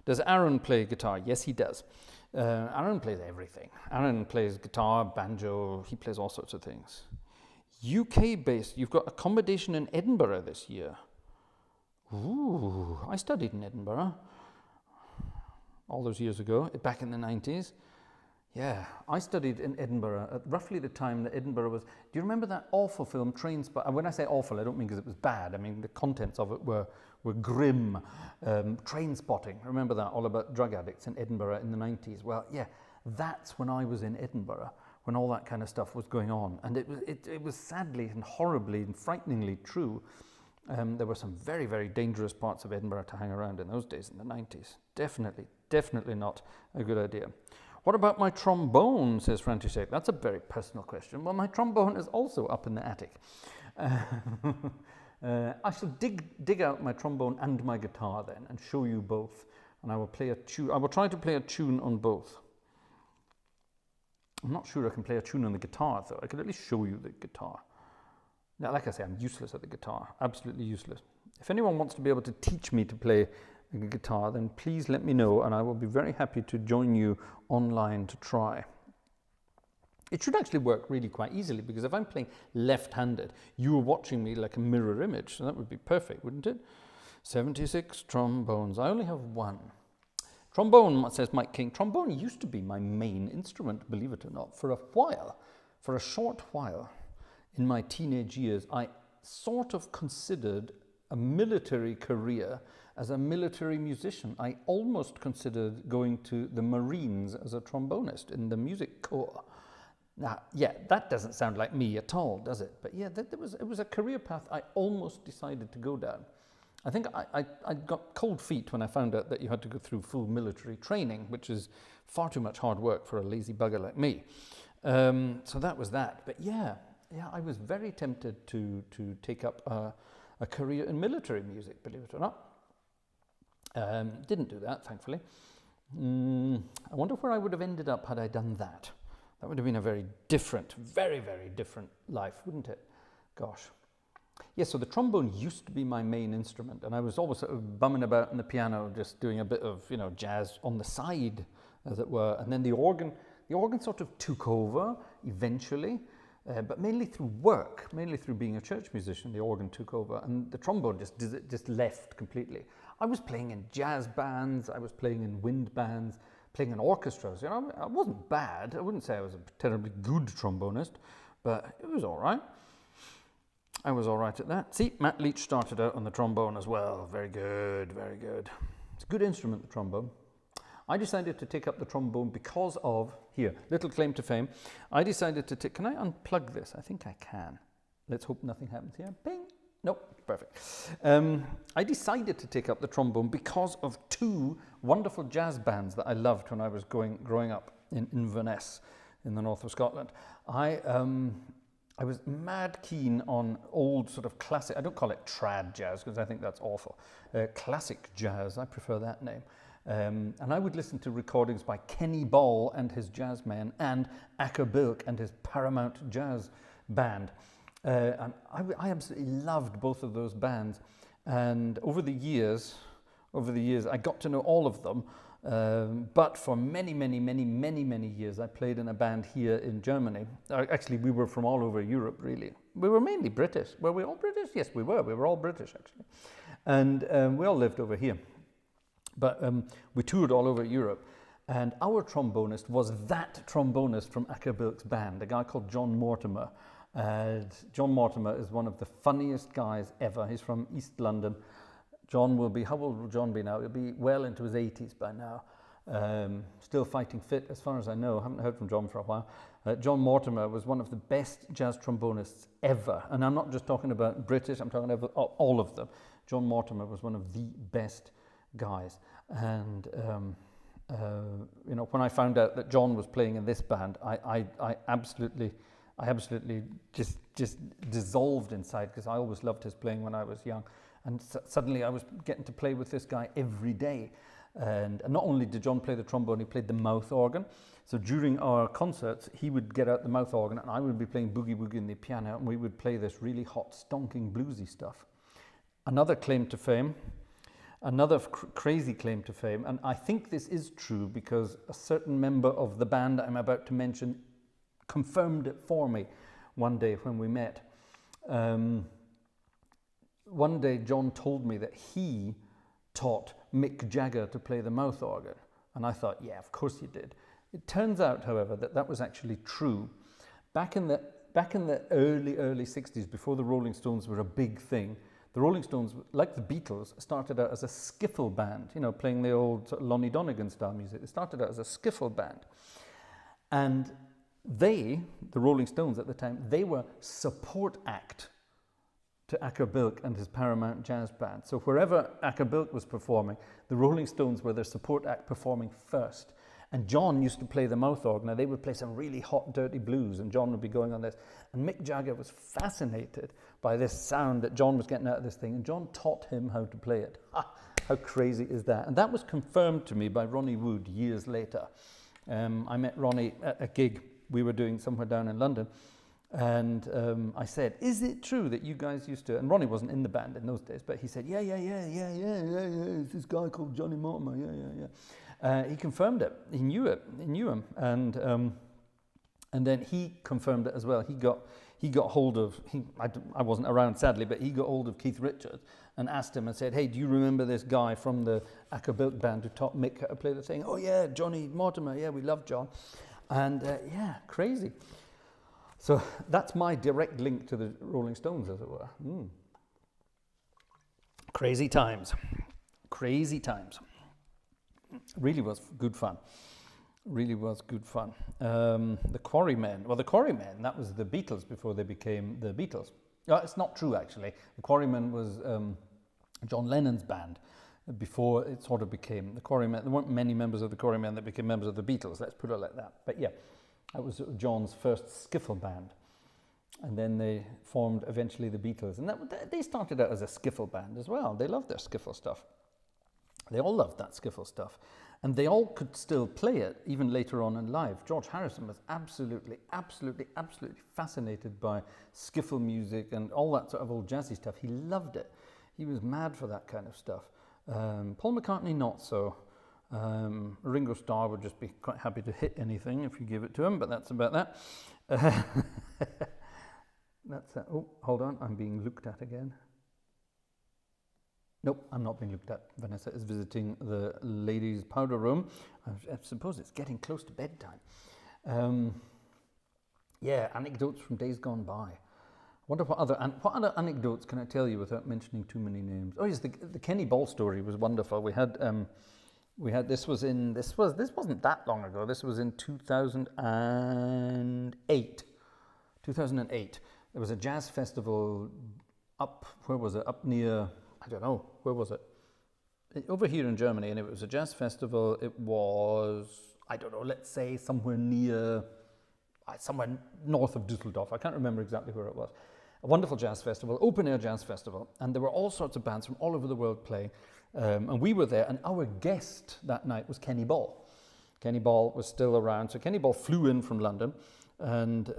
Does Aaron play guitar? Yes, he does. Aaron plays everything. Aaron plays guitar, banjo, he plays all sorts of things. UK-based, you've got accommodation in Edinburgh this year. Ooh, I studied in Edinburgh all those years ago, back in the 90s. Yeah, I studied in Edinburgh at roughly the time that Edinburgh was... Do you remember that awful film, Trainspotting? When I say awful, I don't mean because it was bad. I mean, the contents of it were grim. Trainspotting, remember that? All about drug addicts in Edinburgh in the 90s. Well, yeah, that's when I was in Edinburgh, when all that kind of stuff was going on. And it was sadly and horribly and frighteningly true. There were some very, very dangerous parts of Edinburgh to hang around in those days in the 90s. Definitely not a good idea. What about my trombone, says František. That's a very personal question. Well, my trombone is also up in the attic. I shall dig out my trombone and my guitar then and show you both. And I will play a tune. I will try to play a tune on both. I'm not sure I can play a tune on the guitar, though. I could at least show you the guitar. Now, like I say, I'm useless at the guitar. Absolutely useless. If anyone wants to be able to teach me to play a guitar, then please let me know, and I will be very happy to join you online to try. It should actually work really quite easily, because if I'm playing left-handed, you are watching me like a mirror image, so that would be perfect, wouldn't it? 76 trombones. I only have one. Trombone, says Mike King. Trombone used to be my main instrument, believe it or not, for a while. For a short while in my teenage years, I sort of considered a military career as a military musician. I almost considered going to the Marines as a trombonist in the music corps. Now, yeah, that doesn't sound like me at all, does it? But yeah, it was a career path I almost decided to go down. I think I got cold feet when I found out that you had to go through full military training, which is far too much hard work for a lazy bugger like me. So that was that. But yeah, I was very tempted to take up a career in military music, believe it or not. Didn't do that, thankfully. I wonder where I would have ended up had I done that. That would have been a very different, very, very different life, wouldn't it? Gosh. Yes, so the trombone used to be my main instrument, and I was always sort of bumming about on the piano, just doing a bit of, jazz on the side, as it were. And then the organ sort of took over eventually, but mainly through work, mainly through being a church musician, the organ took over, and the trombone just left completely. I was playing in jazz bands, I was playing in wind bands, playing in orchestras. I wasn't bad. I wouldn't say I was a terribly good trombonist, but it was all right. I was all right at that. See, Matt Leach started out on the trombone as well. Very good, very good. It's a good instrument, the trombone. I decided to take up the trombone because of, here, little claim to fame. I decided to take, can I unplug this? I think I can. Let's hope nothing happens here. Bing. Nope, perfect. I decided to take up the trombone because of two wonderful jazz bands that I loved when I was growing up in Inverness in the north of Scotland. I was mad keen on old sort of classic, I don't call it trad jazz because I think that's awful, classic jazz, I prefer that name. And I would listen to recordings by Kenny Ball and his jazz men and Acker Bilk and his Paramount Jazz Band. And I absolutely loved both of those bands. And over the years, I got to know all of them. But for many years, I played in a band here in Germany. Actually, we were from all over Europe, really. We were mainly British. Were we all British? Yes, we were. We were all British, actually. And we all lived over here. But we toured all over Europe. And our trombonist was that trombonist from Acker Bilk's band, a guy called John Mortimer. John Mortimer is one of the funniest guys ever. He's from East London. John will be, how old will John be now? He'll be well into his 80s by now. Still fighting fit, as far as I know. I haven't heard from John for a while. John Mortimer was one of the best jazz trombonists ever. And I'm not just talking about British, I'm talking about all of them. John Mortimer was one of the best guys. And, when I found out that John was playing in this band, I absolutely just dissolved inside, because I always loved his playing when I was young. And suddenly I was getting to play with this guy every day. And not only did John play the trombone, he played the mouth organ. So during our concerts, he would get out the mouth organ and I would be playing boogie woogie in the piano, and we would play this really hot, stonking, bluesy stuff. Another claim to fame, another crazy claim to fame, and I think this is true because a certain member of the band I'm about to mention confirmed it for me one day when we met. One day John told me that he taught Mick Jagger to play the mouth organ. And I thought, yeah, of course he did. It turns out, however, that that was actually true. Back in the early 60s, before the Rolling Stones were a big thing, the Rolling Stones, like the Beatles, started out as a skiffle band, you know, playing the old sort of Lonnie Donegan style music. They started out as a skiffle band. And they, the Rolling Stones at the time, they were support act to Acker Bilk and his Paramount Jazz Band. So wherever Acker Bilk was performing, the Rolling Stones were their support act performing first. And John used to play the mouth organ, and they would play some really hot, dirty blues, and John would be going on this. And Mick Jagger was fascinated by this sound that John was getting out of this thing, and John taught him how to play it. How crazy is that? And that was confirmed to me by Ronnie Wood years later. I met Ronnie at a gig we were doing somewhere down in London, and I said, is it true that you guys used to, and Ronnie wasn't in the band in those days, but he said, yeah, it's this guy called Johnny Mortimer, yeah. He confirmed it. He knew him, and then he confirmed it as well. He got hold of. I wasn't around sadly, but he got hold of Keith Richards and asked him and said, "Hey, do you remember this guy from the Acker Bilk band who taught Mick how to play the thing?" "Oh yeah, Johnny Mortimer. Yeah, we love John." And yeah, crazy. So that's my direct link to the Rolling Stones, as it were. Crazy times. Really was good fun. The Quarrymen. Well, the Quarrymen, that was the Beatles before they became the Beatles. It's not true, actually. The Quarrymen was John Lennon's band before it sort of became the Quarrymen. There weren't many members of the Quarrymen that became members of the Beatles, let's put it like that. But yeah, that was John's first skiffle band. And then they formed eventually the Beatles. And they started out as a skiffle band as well. They loved their skiffle stuff. They all loved that skiffle stuff. And they all could still play it, even later on in life. George Harrison was absolutely fascinated by skiffle music and all that sort of old jazzy stuff. He loved it. He was mad for that kind of stuff. Paul McCartney, not so. Ringo Starr would just be quite happy to hit anything if you give it to him, but that's about that. Oh, hold on, I'm being looked at again. Nope, I'm not being looked at. Vanessa is visiting the ladies' powder room. I suppose it's getting close to bedtime. Yeah, anecdotes from days gone by. I wonder what other anecdotes can I tell you without mentioning too many names? Oh yes, the Kenny Ball story was wonderful. We had this wasn't that long ago. This was in 2008. 2008. There was a jazz festival up near, I don't know, where was it? Over here in Germany, and it was a jazz festival. It was, I don't know, let's say somewhere north of Düsseldorf. I can't remember exactly where it was. A wonderful jazz festival, open air jazz festival, and there were all sorts of bands from all over the world playing. And we were there, and our guest that night was Kenny Ball. Kenny Ball was still around, so Kenny Ball flew in from London, and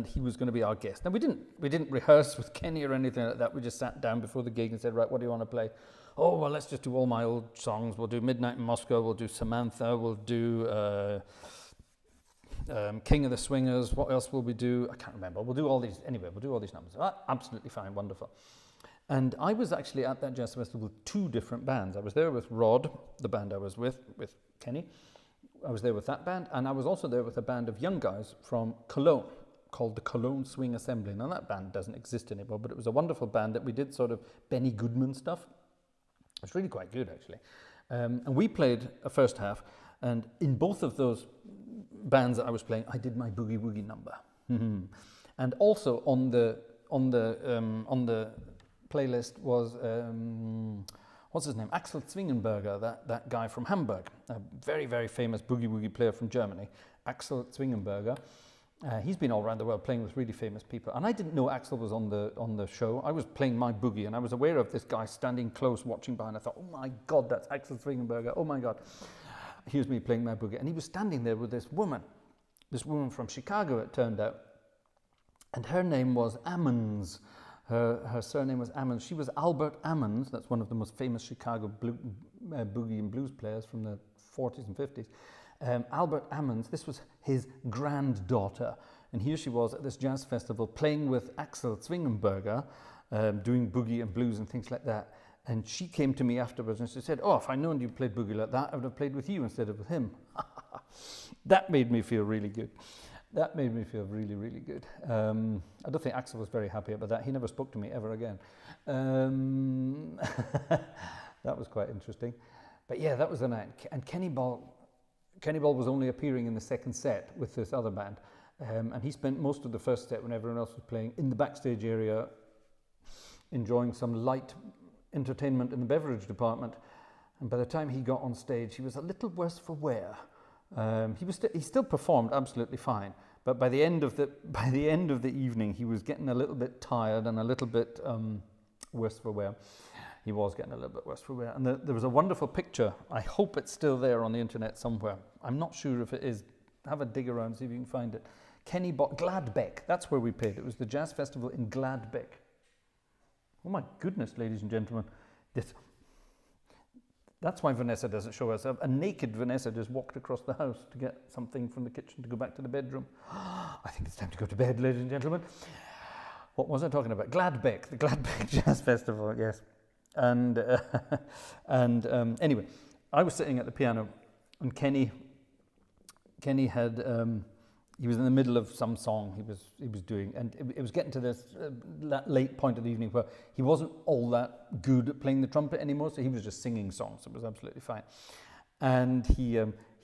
he was going to be our guest. Now we didn't rehearse with Kenny or anything like that. We just sat down before the gig and said, right, what do you want to play? Oh, well, let's just do all my old songs. We'll do Midnight in Moscow. We'll do Samantha. We'll do King of the Swingers. What else will we do? I can't remember. We'll do all these anyway. We'll do all these numbers. Absolutely fine, wonderful. And I was actually at that jazz festival with two different bands. I was there with Rod, the band I was with Kenny. I was there with that band, and I was also there with a band of young guys from Cologne called the Cologne Swing Assembly. Now that band doesn't exist anymore, but it was a wonderful band that we did sort of Benny Goodman stuff. It's really quite good, actually. And we played a first half, and in both of those bands that I was playing, I did my boogie woogie number. And also on the playlist was what's his name? Axel Zwingenberger, that guy from Hamburg, a very, very famous boogie woogie player from Germany. Axel Zwingenberger. He's been all around the world playing with really famous people. And I didn't know Axel was on the show. I was playing my boogie, and I was aware of this guy standing close watching by, and I thought, oh my God, that's Axel Zwingenberger. Oh my God. Here's me playing my boogie. And he was standing there with this woman from Chicago, it turned out. And her name was Ammons. Her surname was Ammons. She was Albert Ammons. That's one of the most famous Chicago boogie and blues players from the 40s and 50s. Albert Ammons, this was his granddaughter. And here she was at this jazz festival playing with Axel Zwingenberger, doing boogie and blues and things like that. And she came to me afterwards and she said, oh, if I'd known you played boogie like that, I would have played with you instead of with him. That made me feel really good. That made me feel really, really good. I don't think Axel was very happy about that. He never spoke to me ever again. That was quite interesting. But yeah, that was the night. And Kenny Ball was only appearing in the second set with this other band. And he spent most of the first set when everyone else was playing in the backstage area, enjoying some light entertainment in the beverage department. And by the time he got on stage, he was a little worse for wear. He still performed absolutely fine, but by the end of the evening, he was getting a little bit tired and a little bit worse for wear. He was getting a little bit worse for wear. And there was a wonderful picture. I hope it's still there on the internet somewhere. I'm not sure if it is. Have a dig around, see if you can find it. Gladbeck. That's where we played. It was the jazz festival in Gladbeck. Oh my goodness, ladies and gentlemen. That's why Vanessa doesn't show herself. A naked Vanessa just walked across the house to get something from the kitchen to go back to the bedroom. I think it's time to go to bed, ladies and gentlemen. What was I talking about? Gladbeck, the Gladbeck Jazz Festival, yes. And anyway, I was sitting at the piano, and Kenny had he was in the middle of some song he was doing, and it was getting to this late point of the evening where he wasn't all that good at playing the trumpet anymore, so he was just singing songs. So it was absolutely fine. And he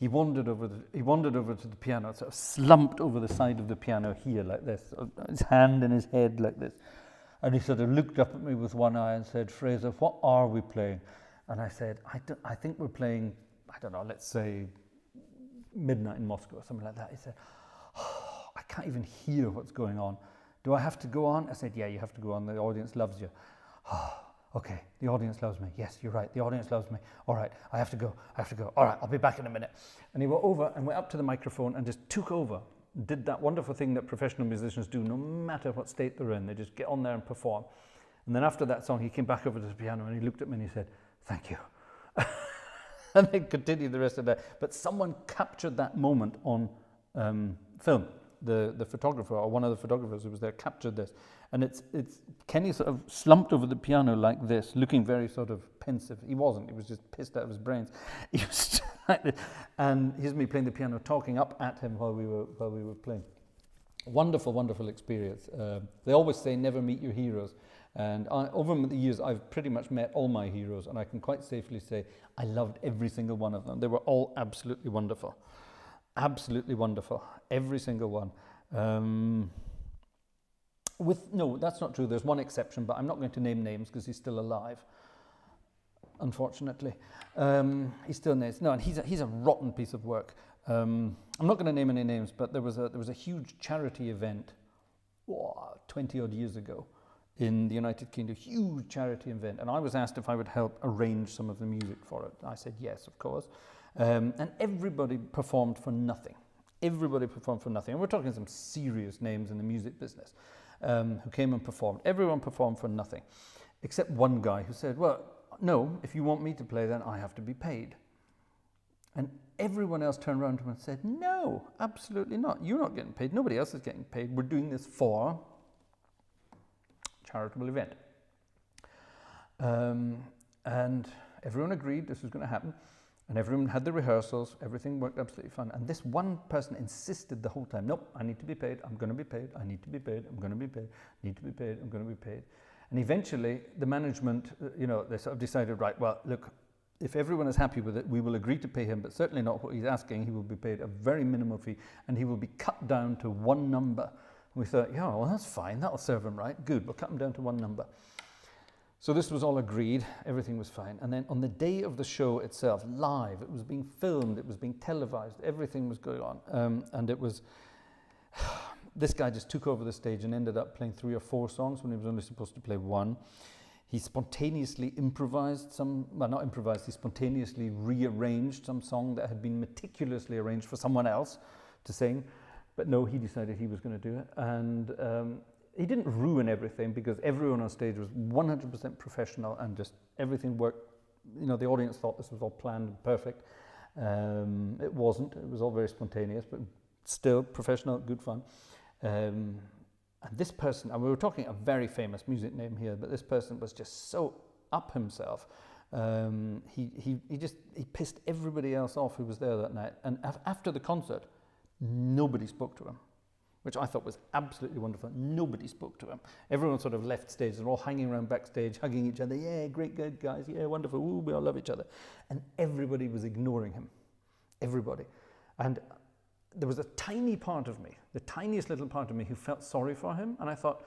wandered over to the piano, sort of slumped over the side of the piano here like this, his hand in his head like this, and he sort of looked up at me with one eye and said, "Fraser, what are we playing?" And I said, I think we're playing, I don't know, let's say Midnight in Moscow or something like that." He said, "Oh, I can't even hear what's going on. Do I have to go on?" I said, "Yeah, you have to go on. The audience loves you." "Oh, okay, the audience loves me. Yes, you're right. The audience loves me. All right, I have to go. All right, I'll be back in a minute." And he went over and went up to the microphone and just took over. Did that wonderful thing that professional musicians do no matter what state they're in. They just get on there and perform. And then after that song, he came back over to the piano and he looked at me and he said, "Thank you." And then continued the rest of the day. But someone captured that moment on film. The photographer, or one of the photographers who was there, captured this. And it's Kenny sort of slumped over the piano like this, looking very sort of pensive. He wasn't. He was just pissed out of his brains. He was like this. And here's me playing the piano, talking up at him while we were playing. Wonderful, wonderful experience. They always say never meet your heroes. And over the years, I've pretty much met all my heroes, and I can quite safely say I loved every single one of them. They were all absolutely wonderful. Absolutely wonderful. Every single one. No, that's not true. There's one exception, but I'm not going to name names because he's still alive, unfortunately. He's still nice. No, and he's a rotten piece of work. I'm not going to name any names, but there was a huge charity event 20 odd years ago in the United Kingdom, huge charity event, and I was asked if I would help arrange some of the music for it. I said yes, of course. And everybody performed for nothing. Everybody performed for nothing. And we're talking some serious names in the music business who came and performed. Everyone performed for nothing, except one guy who said, "Well, no, if you want me to play, then I have to be paid." And everyone else turned around to him and said, "No, absolutely not. You're not getting paid. Nobody else is getting paid. We're doing this for charitable event." And everyone agreed this was going to happen. And everyone had the rehearsals, everything worked absolutely fine. And this one person insisted the whole time, "Nope, I need to be paid, I'm going to be paid, I need to be paid, I'm going to be paid, need to be paid, I'm going to be paid." And eventually, the management, they sort of decided, right, well, look, if everyone is happy with it, we will agree to pay him, but certainly not what he's asking. He will be paid a very minimal fee, and he will be cut down to one number. And we thought, yeah, well, that's fine, that'll serve him right. Good, we'll cut him down to one number. So this was all agreed, everything was fine. And then on the day of the show itself, live, it was being filmed, it was being televised, everything was going on. And it was, this guy just took over the stage and ended up playing 3 or 4 songs when he was only supposed to play 1. He spontaneously improvised he spontaneously rearranged some song that had been meticulously arranged for someone else to sing. But no, he decided he was going to do it. And he didn't ruin everything because everyone on stage was 100% professional and just everything worked. The audience thought this was all planned and perfect. It wasn't. It was all very spontaneous, but still professional, good fun. And this person, and we were talking a very famous music name here, but this person was just so up himself. He pissed everybody else off who was there that night. And after the concert, nobody spoke to him, which I thought was absolutely wonderful. Nobody spoke to him. Everyone sort of left stage. They're all hanging around backstage, hugging each other. Yeah, great, good guys. Yeah, wonderful. Ooh, we all love each other. And everybody was ignoring him. Everybody. And there was a tiny part of me, the tiniest little part of me, who felt sorry for him. And I thought,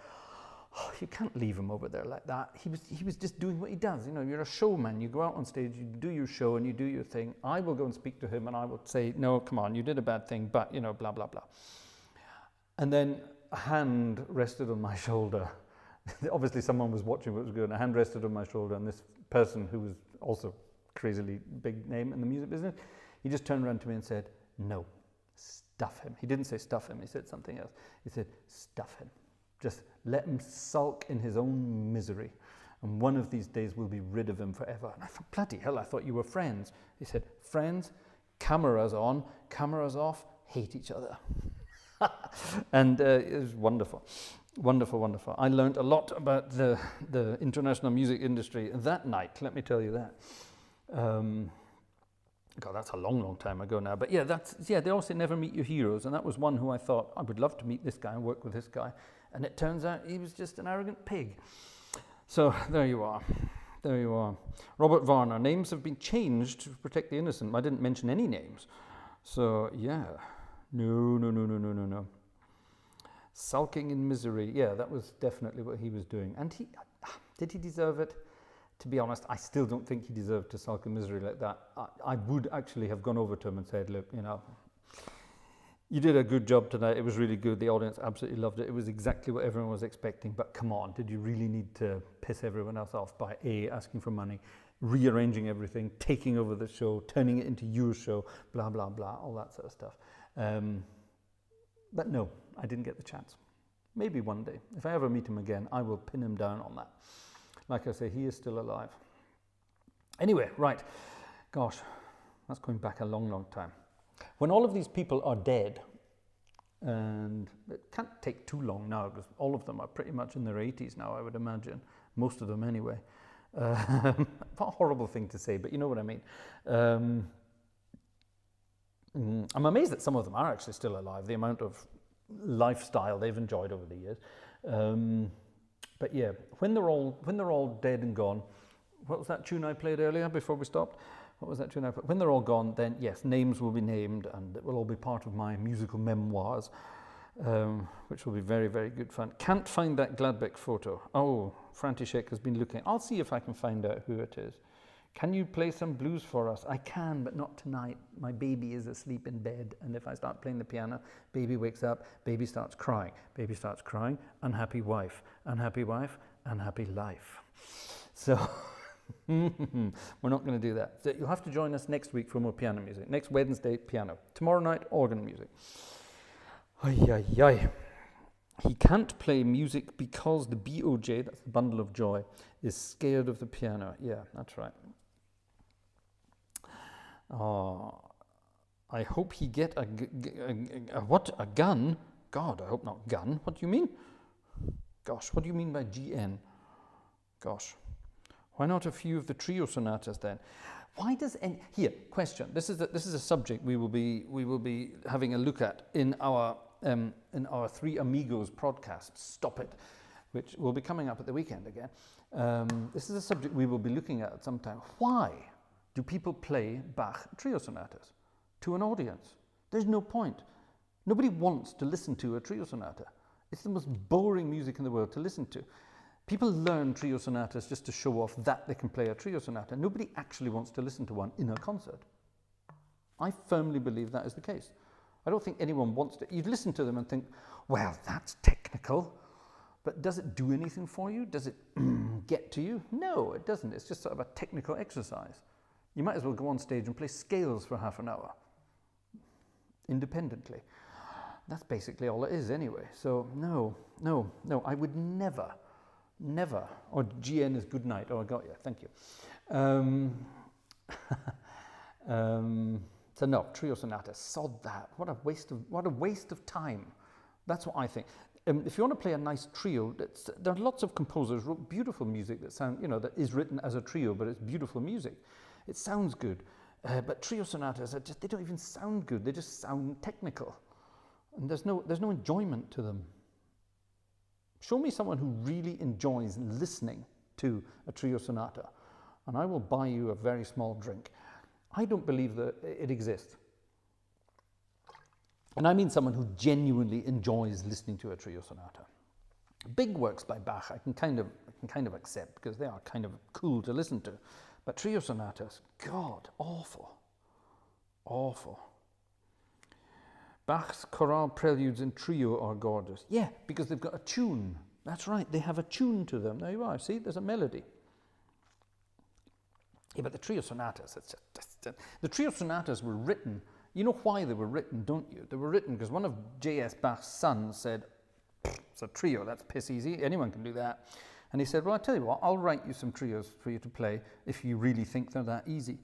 oh, you can't leave him over there like that. He was just doing what he does. You know, you're a showman. You go out on stage, you do your show, and you do your thing. I will go and speak to him, and I will say, no, come on, you did a bad thing, but, you know, blah, blah, blah. And then a hand rested on my shoulder. Obviously, someone was watching what was going on. A hand rested on my shoulder, and this person, who was also crazily big name in the music business, he just turned around to me and said, no, stuff him. He didn't say stuff him. He said something else. He said, stuff him. Just let him sulk in his own misery, and one of these days we'll be rid of him forever. And I thought, bloody hell, I thought you were friends. He said, friends, cameras on, cameras off, hate each other. And it was wonderful, wonderful, wonderful. I learned a lot about the international music industry that night, let me tell you that. God, that's a long, long time ago now. But yeah, they all say never meet your heroes. And that was one who I thought, I would love to meet this guy and work with this guy. And it turns out he was just an arrogant pig. So there you are. There you are. Robert Varner. Names have been changed to protect the innocent. I didn't mention any names. So yeah. No. Sulking in misery. Yeah, that was definitely what he was doing. And did he deserve it? To be honest, I still don't think he deserved to sulk in misery like that. I would actually have gone over to him and said, look, you know, you did a good job tonight. It was really good. The audience absolutely loved it. It was exactly what everyone was expecting. But come on, did you really need to piss everyone else off by A, asking for money, rearranging everything, taking over the show, turning it into your show, blah, blah, blah, all that sort of stuff. But no, I didn't get the chance. Maybe one day. If I ever meet him again, I will pin him down on that. Like I say, he is still alive. Anyway, right. Gosh, that's going back a long, long time. When all of these people are dead, and it can't take too long now, because all of them are pretty much in their 80s now, I would imagine. Most of them anyway. What a horrible thing to say, but you know what I mean. I'm amazed that some of them are actually still alive, the amount of lifestyle they've enjoyed over the years. But yeah, when they're all dead and gone, what was that tune I played earlier before we stopped? What was that tune I played? When they're all gone, then yes, names will be named, and it will all be part of my musical memoirs, which will be very, very good fun. Can't find that Gladbeck photo. Oh, František has been looking. I'll see if I can find out who it is. Can you play some blues for us? I can, but not tonight. My baby is asleep in bed, and if I start playing the piano, baby wakes up, baby starts crying. Baby starts crying, unhappy wife, unhappy wife, unhappy life. So we're not going to do that. So you'll have to join us next week for more piano music. Next Wednesday, piano. Tomorrow night, organ music. Ay, ay, ay. He can't play music because the BOJ, that's the bundle of joy, is scared of the piano. Yeah, that's right. I hope he get a gun? God, I hope not gun. What do you mean? Gosh, what do you mean by GN? Gosh, why not a few of the trio sonatas then? Why does here question? This is a subject we will be having a look at in our Three Amigos podcast. Stop it, which will be coming up at the weekend again. This is a subject we will be looking at some time. Why do people play Bach trio sonatas to an audience? There's no point. Nobody wants to listen to a trio sonata. It's the most boring music in the world to listen to. People learn trio sonatas just to show off that they can play a trio sonata. Nobody actually wants to listen to one in a concert. I firmly believe that is the case. I don't think anyone wants to. You'd listen to them and think, well, that's technical. But does it do anything for you? Does it get to you? No, it doesn't. It's just sort of a technical exercise. You might as well go on stage and play scales for half an hour independently. That's basically all it is anyway. So no, I would never, or GN is good night. Oh, I got you, thank you. So no, trio sonata, sod that. What a waste of time. That's what I think. if you want to play a nice trio, there are lots of composers who wrote beautiful music that that is written as a trio, but it's beautiful music. It sounds good. But trio sonatas they don't even sound good. They just sound technical. And there's no enjoyment to them. Show me someone who really enjoys listening to a trio sonata, and I will buy you a very small drink. I don't believe that it exists. And I mean someone who genuinely enjoys listening to a trio sonata. Big works by Bach I can kind of accept because they are kind of cool to listen to. But trio sonatas, God, awful. Awful. Bach's chorale preludes in trio are gorgeous. Yeah, because they've got a tune. That's right, they have a tune to them. There you are, see, there's a melody. Yeah, but the trio sonatas, the trio sonatas were written, you know why they were written, don't you? They were written because one of J.S. Bach's sons said, it's a trio, that's piss easy, anyone can do that. And he said, well, I'll tell you what, I'll write you some trios for you to play if you really think they're that easy.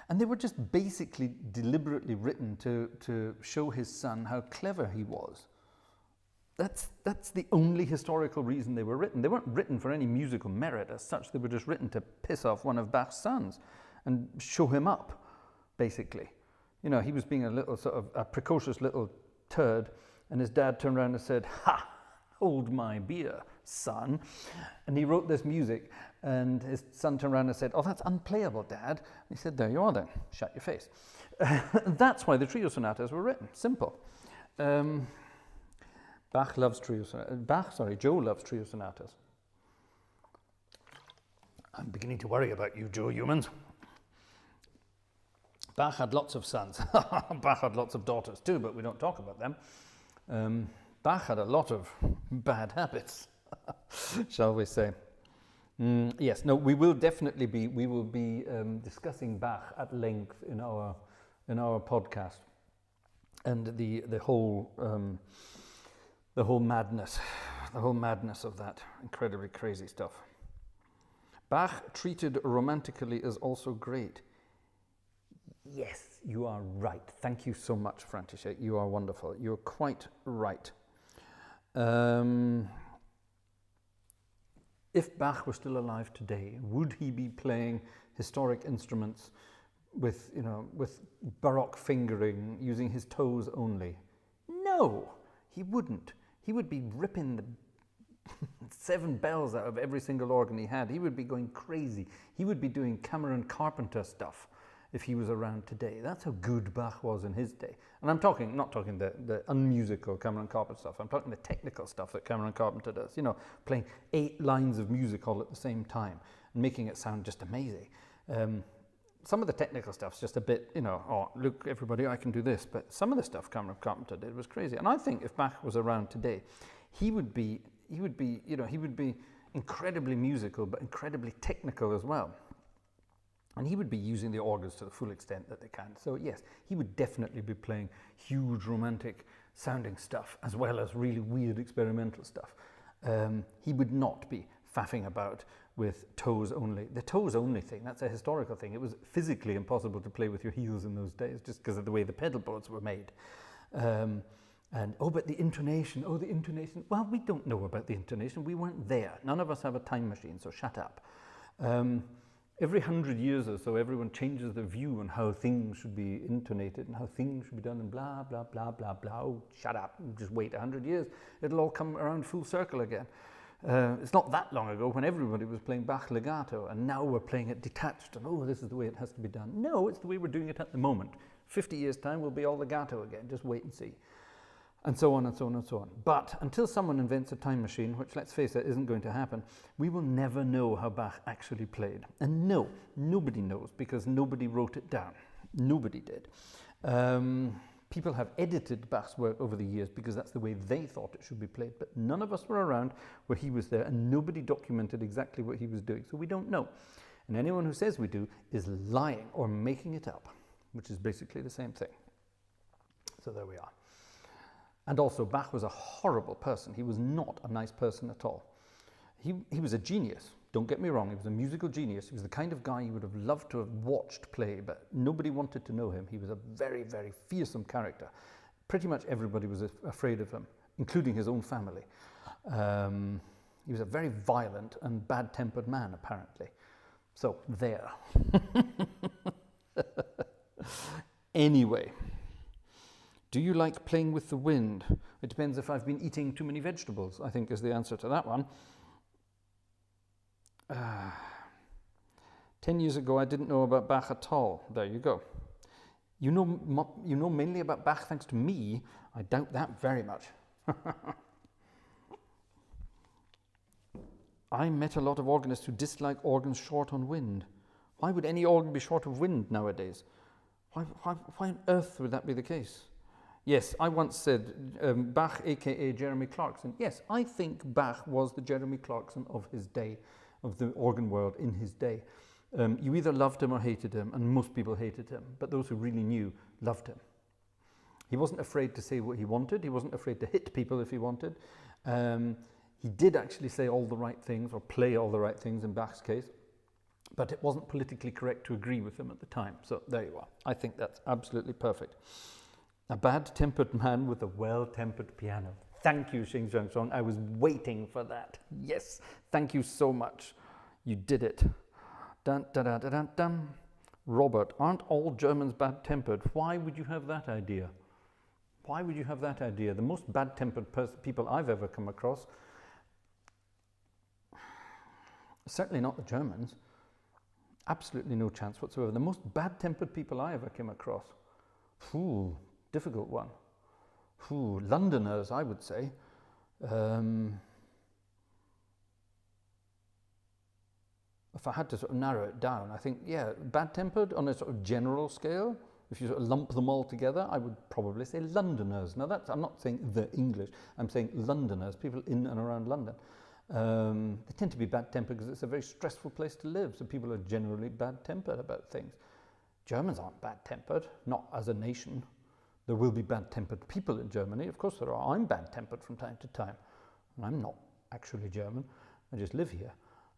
And they were just basically deliberately written to show his son how clever he was. That's the only historical reason they were written. They weren't written for any musical merit as such. They were just written to piss off one of Bach's sons and show him up, basically. You know, he was being a little sort of a precocious little turd, and his dad turned around and said, "Ha, hold my beer, son." And he wrote this music, and his son turned around and said, "Oh, that's unplayable, Dad." And he said, "There you are then, shut your face." That's why the trio sonatas were written, simple. Joe loves trio sonatas. I'm beginning to worry about you, Joe Humans. Bach had lots of sons. Bach had lots of daughters too, but we don't talk about them. Bach had a lot of bad habits, shall we say. Yes, no, we will definitely be discussing Bach at length in our podcast, and the whole madness of that incredibly crazy stuff. Bach treated romantically is also great. Yes, you are right. Thank you so much, František. You are wonderful. You're quite right. If Bach were still alive today, would he be playing historic instruments with Baroque fingering, using his toes only? No, he wouldn't. He would be ripping the 7 bells out of every single organ he had. He would be going crazy. He would be doing Cameron Carpenter stuff if he was around today. That's how good Bach was in his day. And I'm not talking the unmusical Cameron Carpenter stuff. I'm talking the technical stuff that Cameron Carpenter does. You know, playing 8 lines of music all at the same time and making it sound just amazing. Some of the technical stuff's just a bit, oh, look, everybody, I can do this. But some of the stuff Cameron Carpenter did was crazy. And I think if Bach was around today, he would be incredibly musical, but incredibly technical as well. And he would be using the organs to the full extent that they can. So yes, he would definitely be playing huge romantic sounding stuff as well as really weird experimental stuff. He would not be faffing about with toes only. The toes only thing, that's a historical thing. It was physically impossible to play with your heels in those days just because of the way the pedal boards were made. But the intonation, well, we don't know about the intonation. We weren't there. None of us have a time machine, so shut up. Every 100 years or so, everyone changes their view on how things should be intonated and how things should be done and blah, blah, blah, blah, blah. Oh, shut up. Just wait 100 years. It'll all come around full circle again. It's not that long ago when everybody was playing Bach legato, and now we're playing it detached, and oh, this is the way it has to be done. No, it's the way we're doing it at the moment. 50 years' time, we'll be all legato again. Just wait and see. And so on and so on and so on. But until someone invents a time machine, which, let's face it, isn't going to happen, we will never know how Bach actually played. And no, nobody knows, because nobody wrote it down. Nobody did. People have edited Bach's work over the years because that's the way they thought it should be played. But none of us were around where he was there, and nobody documented exactly what he was doing. So we don't know. And anyone who says we do is lying or making it up, which is basically the same thing. So there we are. And also, Bach was a horrible person. He was not a nice person at all. He was a genius, don't get me wrong. He was a musical genius. He was the kind of guy you would have loved to have watched play, but nobody wanted to know him. He was a very, very fearsome character. Pretty much everybody was afraid of him, including his own family. He was a very violent and bad-tempered man, apparently. So, there. Anyway, do you like playing with the wind? It depends if I've been eating too many vegetables, I think is the answer to that one. 10 years ago, I didn't know about Bach at all. There you go. You know mainly about Bach thanks to me. I doubt that very much. I met a lot of organists who dislike organs short on wind. Why would any organ be short of wind nowadays? Why on earth would that be the case? Yes, I once said Bach, aka Jeremy Clarkson. Yes, I think Bach was the Jeremy Clarkson of his day, of the organ world in his day. You either loved him or hated him, and most people hated him, but those who really knew loved him. He wasn't afraid to say what he wanted. He wasn't afraid to hit people if he wanted. He did actually say all the right things, or play all the right things in Bach's case, but it wasn't politically correct to agree with him at the time. So there you are. I think that's absolutely perfect. A bad-tempered man with a well-tempered piano. Thank you, Xing Zhang Song. I was waiting for that. Yes, thank you so much. You did it. Dun, dun, dun, dun, dun, dun. Robert, aren't all Germans bad-tempered? Why would you have that idea? Why would you have that idea? The most bad-tempered people I've ever come across, certainly not the Germans, absolutely no chance whatsoever. The most bad-tempered people I ever came across, difficult one. Londoners, I would say. If I had to sort of narrow it down, I think, yeah, bad-tempered on a sort of general scale. If you sort of lump them all together, I would probably say Londoners. Now, I'm not saying the English. I'm saying Londoners, people in and around London. They tend to be bad-tempered because it's a very stressful place to live, so people are generally bad-tempered about things. Germans aren't bad-tempered, not as a nation. There will be bad-tempered people in Germany. Of course there are. I'm bad-tempered from time to time. And I'm not actually German. I just live here.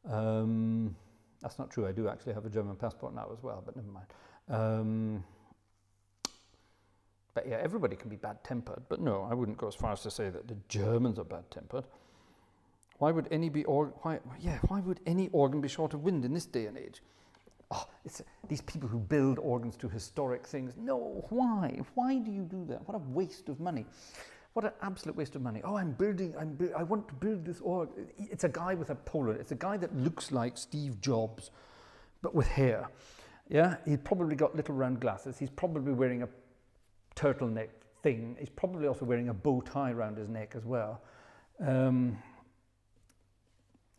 That's not true. I do actually have a German passport now as well, but never mind. But yeah, everybody can be bad-tempered. But no, I wouldn't go as far as to say that the Germans are bad-tempered. Why would any organ be short of wind in this day and age? Oh, it's these people who build organs to historic things. No, why? Why do you do that? What a waste of money. What an absolute waste of money. Oh, I want to build this organ. It's a guy with a polo. It's a guy that looks like Steve Jobs, but with hair. Yeah, he's probably got little round glasses. He's probably wearing a turtleneck thing. He's probably also wearing a bow tie around his neck as well.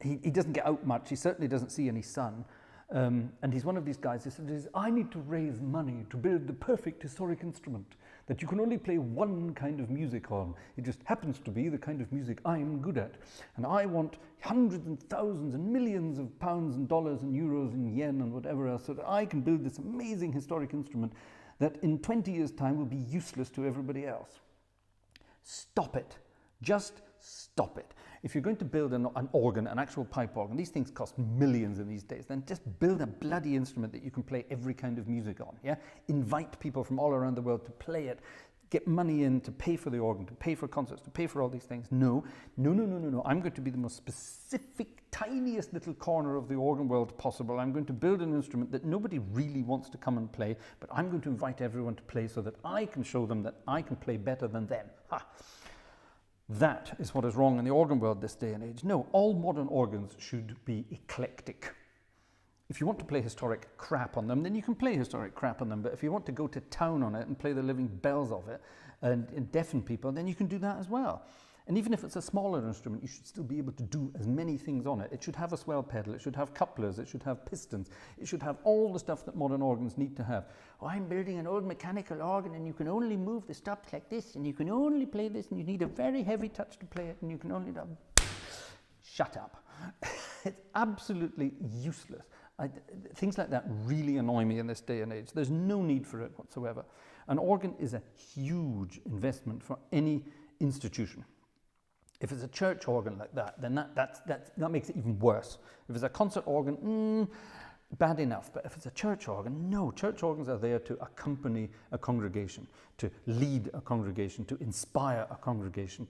He doesn't get out much. He certainly doesn't see any sun. And he's one of these guys who says, I need to raise money to build the perfect historic instrument that you can only play one kind of music on. It just happens to be the kind of music I'm good at. And I want hundreds and thousands and millions of pounds and dollars and euros and yen and whatever else so that I can build this amazing historic instrument that in 20 years' time will be useless to everybody else. Stop it. Just stop it. If you're going to build an organ, an actual pipe organ, these things cost millions in these days, then just build a bloody instrument that you can play every kind of music on, yeah? Invite people from all around the world to play it, get money in to pay for the organ, to pay for concerts, to pay for all these things. No. I'm going to be the most specific, tiniest little corner of the organ world possible. I'm going to build an instrument that nobody really wants to come and play, but I'm going to invite everyone to play so that I can show them that I can play better than them. Ha! That is what is wrong in the organ world this day and age. No, all modern organs should be eclectic. If you want to play historic crap on them, then you can play historic crap on them. But if you want to go to town on it and play the living bells of it and deafen people, then you can do that as well. And even if it's a smaller instrument, you should still be able to do as many things on it. It should have a swell pedal, it should have couplers, it should have pistons, it should have all the stuff that modern organs need to have. Oh, I'm building an old mechanical organ and you can only move the stops like this and you can only play this and you need a very heavy touch to play it and you can only... Shut up. It's absolutely useless. Things like that really annoy me in this day and age. There's no need for it whatsoever. An organ is a huge investment for any institution. If it's a church organ like that, then that makes it even worse. If it's a concert organ, bad enough. But if it's a church organ, no, church organs are there to accompany a congregation, to lead a congregation, to inspire a congregation,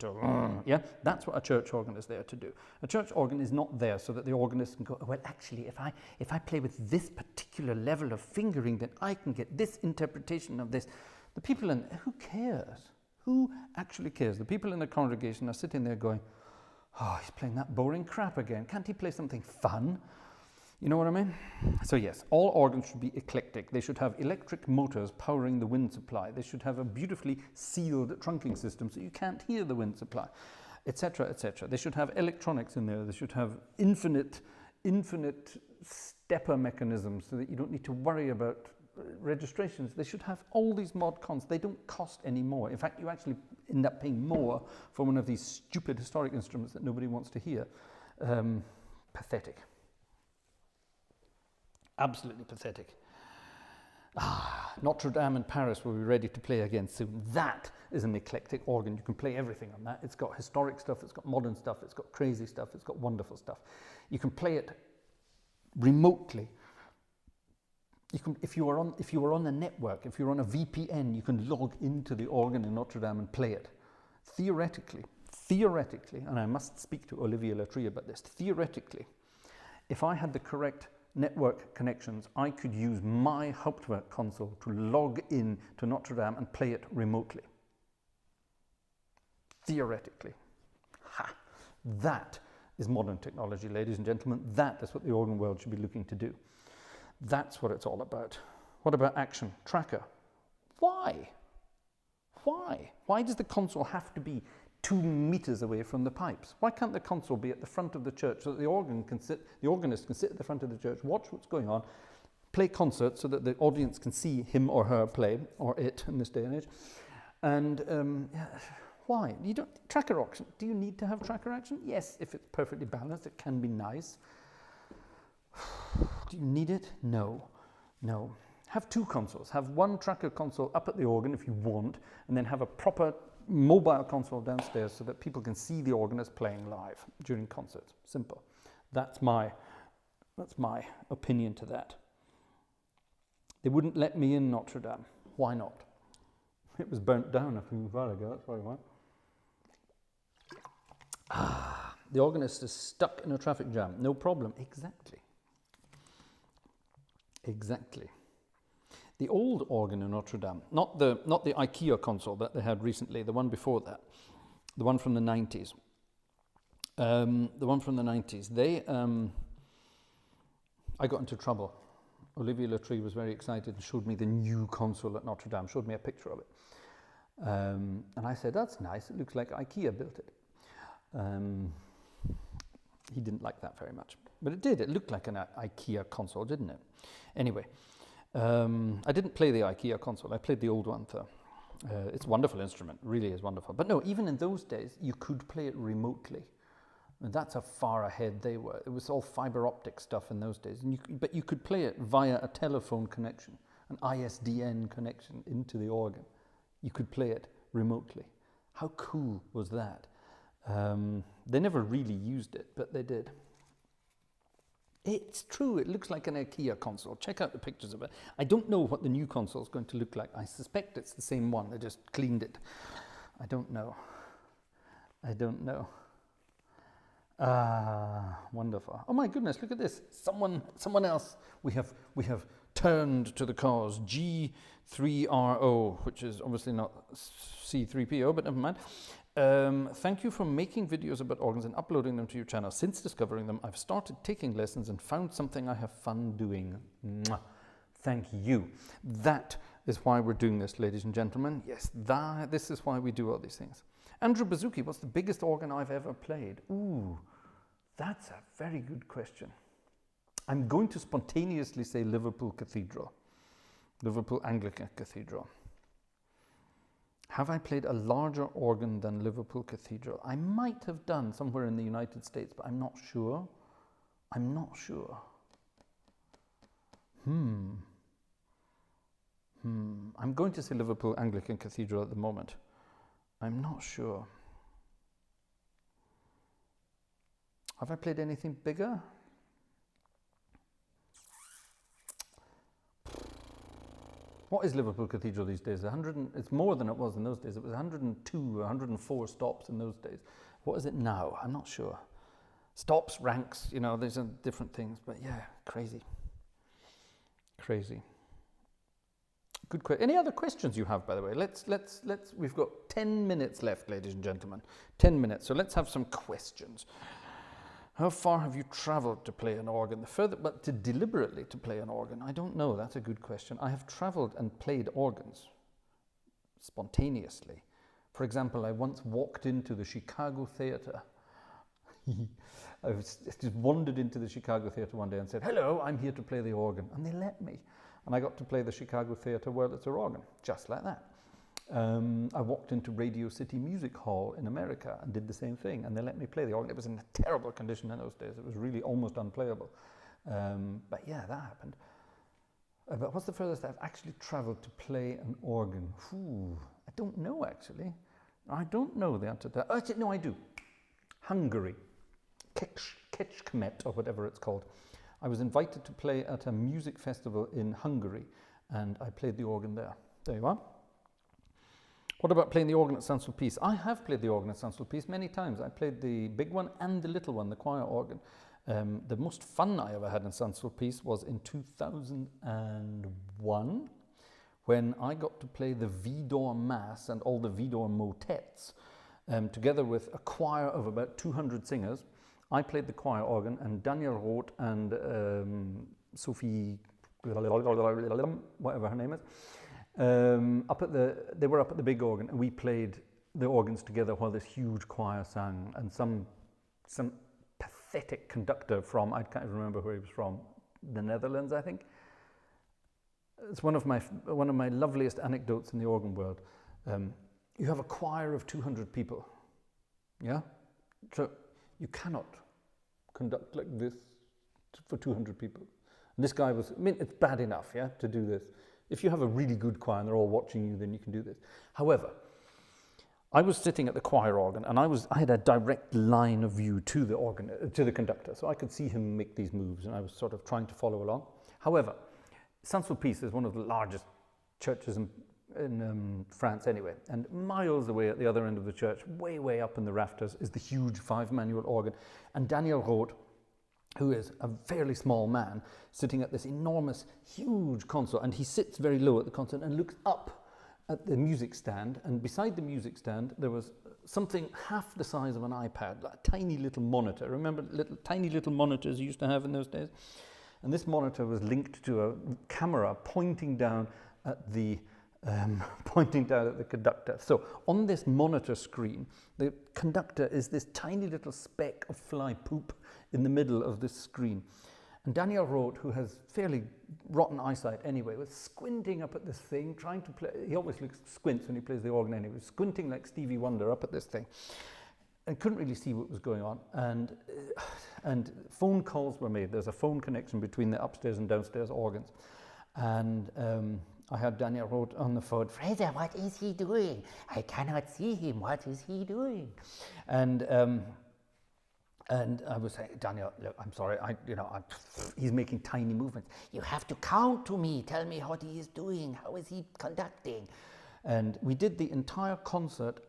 yeah, that's what a church organ is there to do. A church organ is not there so that the organist can go, well, actually, if I play with this particular level of fingering, then I can get this interpretation of this. The people in, who cares? Who actually cares? The people in the congregation are sitting there going, oh, he's playing that boring crap again. Can't he play something fun? You know what I mean? So yes, all organs should be eclectic. They should have electric motors powering the wind supply. They should have a beautifully sealed trunking system so you can't hear the wind supply, etc., etc. They should have electronics in there. They should have infinite stepper mechanisms so that you don't need to worry about registrations. They should have all these mod cons. They don't cost any more. In fact, you actually end up paying more for one of these stupid historic instruments that nobody wants to hear. Pathetic. Absolutely pathetic. Notre Dame in Paris will be ready to play again soon. That is an eclectic organ. You can play everything on that. It's got historic stuff, it's got modern stuff, it's got crazy stuff, it's got wonderful stuff. You can play it remotely. You can, if you are on a network, if you're on a VPN, you can log into the organ in Notre Dame and play it. Theoretically, and I must speak to Olivier Latry about this, theoretically, if I had the correct network connections, I could use my Hauptwerk console to log in to Notre Dame and play it remotely. Theoretically. Ha! That is modern technology, ladies and gentlemen. That is what the organ world should be looking to do. That's what it's all about. What about action? Tracker. Why? Why? Why does the console have to be 2 meters away from the pipes? Why can't the console be at the front of the church so that the organist can sit at the front of the church, watch what's going on, play concerts so that the audience can see him or her play, or it in this day and age? And why? You don't, tracker action. Do you need to have tracker action? Yes, if it's perfectly balanced, it can be nice. Do you need it? No. No. Have 2 consoles. Have one tracker console up at the organ if you want, and then have a proper mobile console downstairs so that people can see the organist playing live during concerts. Simple. That's my opinion to that. They wouldn't let me in Notre Dame. Why not? It was burnt down a few while ago, that's probably why. The organist is stuck in a traffic jam. No problem. Exactly. Exactly. The old organ in Notre Dame, not the IKEA console that they had recently, the one before that, the one from the 90s. I got into trouble. Olivier Latry was very excited and showed me the new console at Notre Dame, showed me a picture of it. And I said, that's nice, it looks like IKEA built it. He didn't like that very much, but it did. It looked like an IKEA console, didn't it? Anyway, I didn't play the IKEA console. I played the old one, though. It's a wonderful instrument, really is wonderful. But no, even in those days, you could play it remotely. And that's how far ahead they were. It was all fiber optic stuff in those days. And but you could play it via a telephone connection, an ISDN connection into the organ. You could play it remotely. How cool was that? They never really used it, but they did. It's true, it looks like an IKEA console. Check out the pictures of it. I don't know what the new console is going to look like. I suspect it's the same one. They just cleaned it. I don't know. Wonderful. Oh my goodness, look at this. Someone else. We have turned to the cause. G3RO, which is obviously not C3PO, but never mind. Thank you for making videos about organs and uploading them to your channel. Since discovering them, I've started taking lessons and found something I have fun doing. Mwah. Thank you. That is why we're doing this, ladies and gentlemen. Yes, this is why we do all these things. Andrew Bazuki, what's the biggest organ I've ever played? Ooh, that's a very good question. I'm going to spontaneously say Liverpool Cathedral. Liverpool Anglican Cathedral. Have I played a larger organ than Liverpool Cathedral? I might have done somewhere in the United States, but I'm not sure. I'm going to say Liverpool Anglican Cathedral at the moment. I'm not sure. Have I played anything bigger? What is Liverpool Cathedral these days? It's more than it was in those days. It was 102 or 104 stops in those days. What is it now? I'm not sure. Stops, ranks, you know, there's different things, but yeah, crazy. Crazy. Good question. Any other questions you have, by the way? We've got 10 minutes left, ladies and gentlemen. 10 minutes, so let's have some questions. How far have you travelled to play an organ? The further, but deliberately to play an organ, I don't know. That's a good question. I have travelled and played organs spontaneously. For example, I once walked into the Chicago Theatre. I just wandered into the Chicago Theatre one day and said, "Hello, I'm here to play the organ," and they let me. And I got to play the Chicago Theatre Wurlitzer organ, just like that. I walked into Radio City Music Hall in America and did the same thing, and they let me play the organ. It was in a terrible condition in those days. It was really almost unplayable. But yeah, that happened. But what's the furthest I've actually travelled to play an organ? I don't know, actually. I don't know the answer to that. Actually, no, I do. Hungary. Kecskemét, or whatever it's called. I was invited to play at a music festival in Hungary, and I played the organ there. There you are. What about playing the organ at Saint-Sulpice? I have played the organ at Saint-Sulpice many times. I played the big one and the little one, the choir organ. The most fun I ever had in Saint-Sulpice was in 2001, when I got to play the Vidor Mass and all the Vidor motets, together with a choir of about 200 singers. I played the choir organ, and Daniel Roth and Sophie, whatever her name is, they were up at the big organ, and we played the organs together while this huge choir sang, and some pathetic conductor from, I can't even remember where he was from, the Netherlands, I think. It's one of my loveliest anecdotes in the organ world. You have a choir of 200 people, yeah? So you cannot conduct like this for 200 people. And this guy was, I mean, it's bad enough, yeah, to do this. If you have a really good choir and they're all watching you, then you can do this. However, I was sitting at the choir organ, and I had a direct line of view to the organ, to the conductor, so I could see him make these moves, and I was sort of trying to follow along. However, Saint-Sulpice is one of the largest churches in France anyway, and miles away at the other end of the church, way up in the rafters, is the huge 5-manual organ, and Daniel Roth, who is a fairly small man, sitting at this enormous, huge console, and he sits very low at the console and looks up at the music stand, and beside the music stand there was something half the size of an iPad, like a tiny little monitor. Remember tiny little monitors you used to have in those days? And this monitor was linked to a camera pointing down at the conductor. So on this monitor screen, the conductor is this tiny little speck of fly poop in the middle of this screen. And Daniel Roth, who has fairly rotten eyesight anyway, was squinting up at this thing, trying to play. He always squints when he plays the organ anyway, squinting like Stevie Wonder up at this thing. And couldn't really see what was going on. And phone calls were made. There's a phone connection between the upstairs and downstairs organs. And I had Daniel Roth on the phone. "Fraser, what is he doing? I cannot see him. What is he doing?" And I was saying, "Daniel, look, I'm sorry. He's making tiny movements. You have to count to me. Tell me what he is doing. How is he conducting?" And we did the entire concert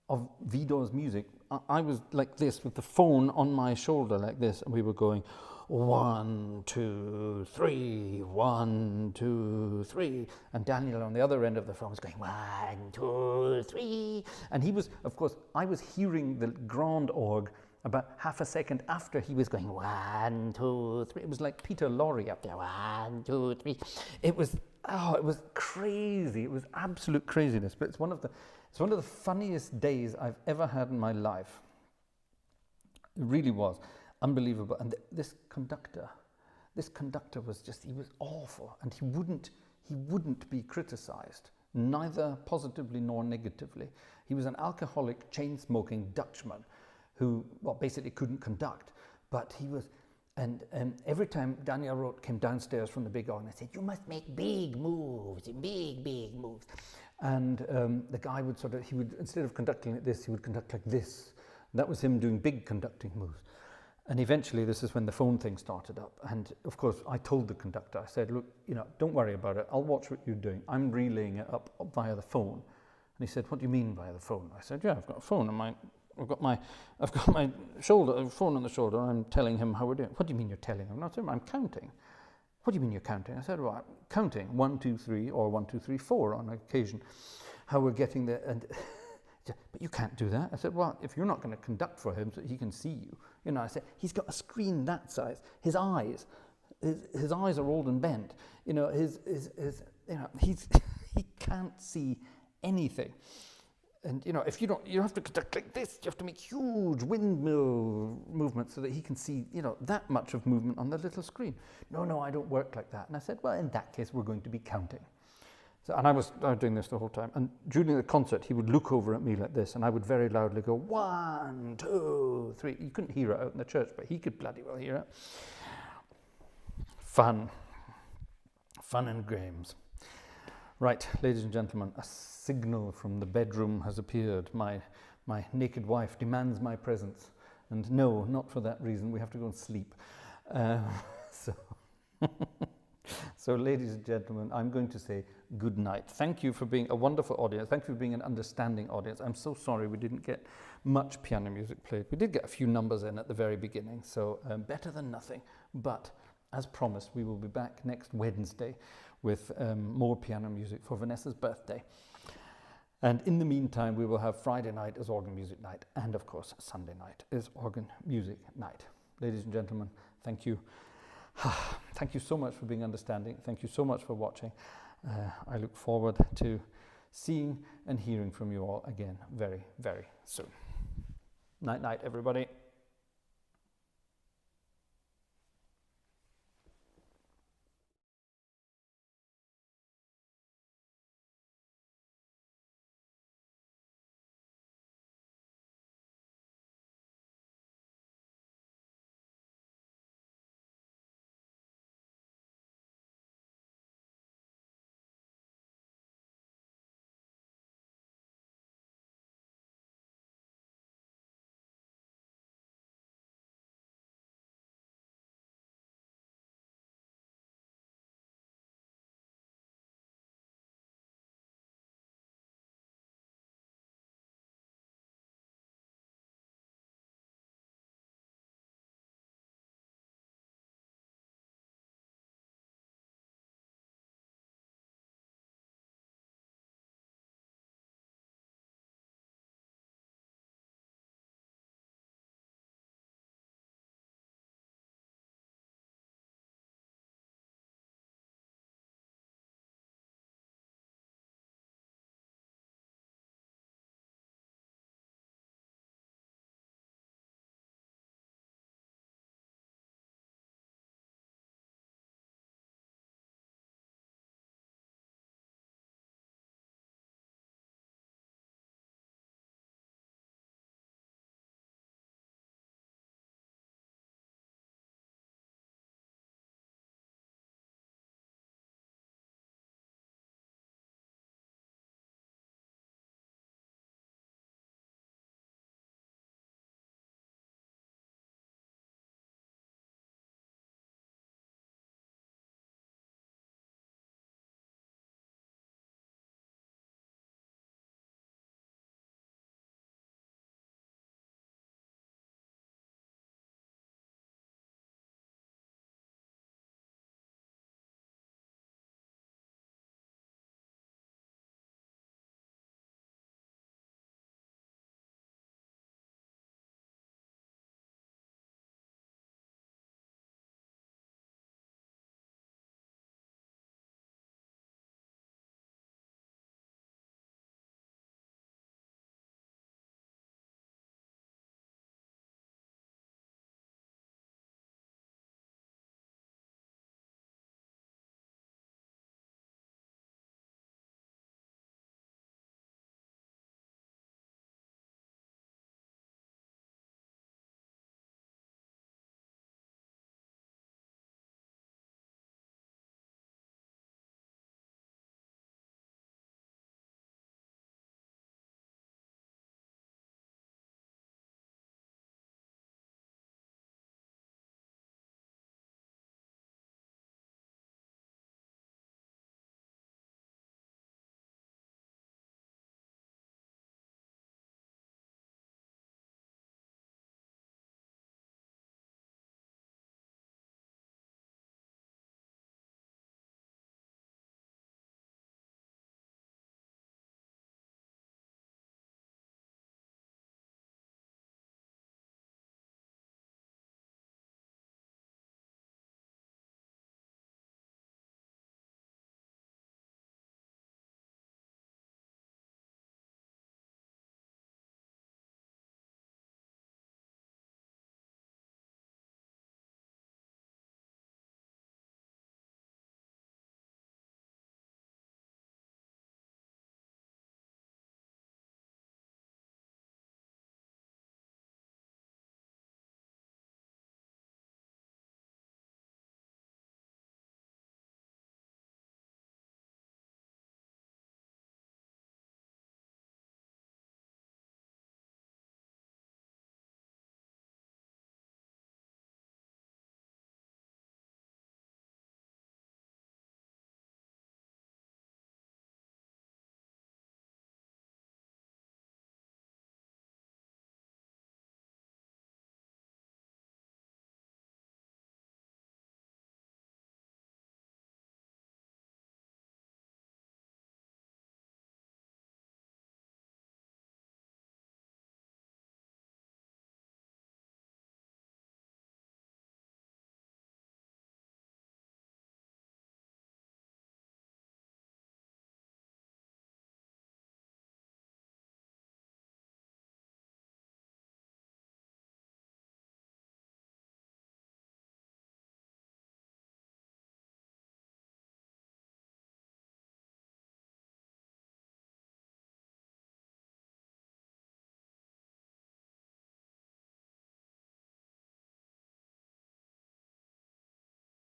of Vidor's music. I was like this with the phone on my shoulder like this, and we were going 1, 2, 3, 1, 2, 3, and Daniel on the other end of the phone was going 1, 2, 3, and he was, of course, I was hearing the grand org about half a second after he was going 1, 2, 3. It was like Peter Lorre up there, 1, 2, 3. It was crazy. It was absolute craziness. But it's one of the funniest days I've ever had in my life. It really was unbelievable. And this conductor was he was awful, and he wouldn't be criticized, neither positively nor negatively. He was an alcoholic, chain-smoking Dutchman who, basically couldn't conduct, but he was, and every time Daniel Roth came downstairs from the big organ, I said, "You must make big moves, big moves." And the guy would instead of conducting like this, he would conduct like this. And that was him doing big conducting moves. And eventually, this is when the phone thing started up. And of course, I told the conductor, I said, look, you know, don't worry about it. I'll watch what you're doing. I'm relaying it up via the phone. And he said, what do you mean via the phone? I said, yeah, I've got a phone and I've got my phone on the shoulder. I'm telling him how we're doing. What do you mean you're telling him? No, I'm counting. What do you mean you're counting? I said, well, I'm counting 1, 2, 3, or 1, 2, 3, 4 on occasion. How we're getting there. And but you can't do that. I said, well, if you're not going to conduct for him so he can see you. You know, I said, he's got a screen that size. His eyes are old and bent. You know, he can't see anything. And, you know, if you don't, you have to conduct like this. You have to make huge windmill movements so that he can see, you know, that much of movement on the little screen. No, I don't work like that. And I said, well, in that case, we're going to be counting. So, and I was doing this the whole time. And during the concert, he would look over at me like this, and I would very loudly go, 1, 2, 3. You couldn't hear it out in the church, but he could bloody well hear it. Fun and games. Right, ladies and gentlemen, a signal from the bedroom has appeared. My naked wife demands my presence. And no, not for that reason. We have to go and sleep. So, ladies and gentlemen, I'm going to say good night. Thank you for being a wonderful audience. Thank you for being an understanding audience. I'm so sorry we didn't get much piano music played. We did get a few numbers in at the very beginning, so better than nothing. But as promised, we will be back next Wednesday with more piano music for Vanessa's birthday. And in the meantime, we will have Friday night as organ music night, and of course, Sunday night is organ music night. Ladies and gentlemen, thank you. Thank you so much for being understanding. Thank you so much for watching. I look forward to seeing and hearing from you all again very, very soon. Night, night, everybody.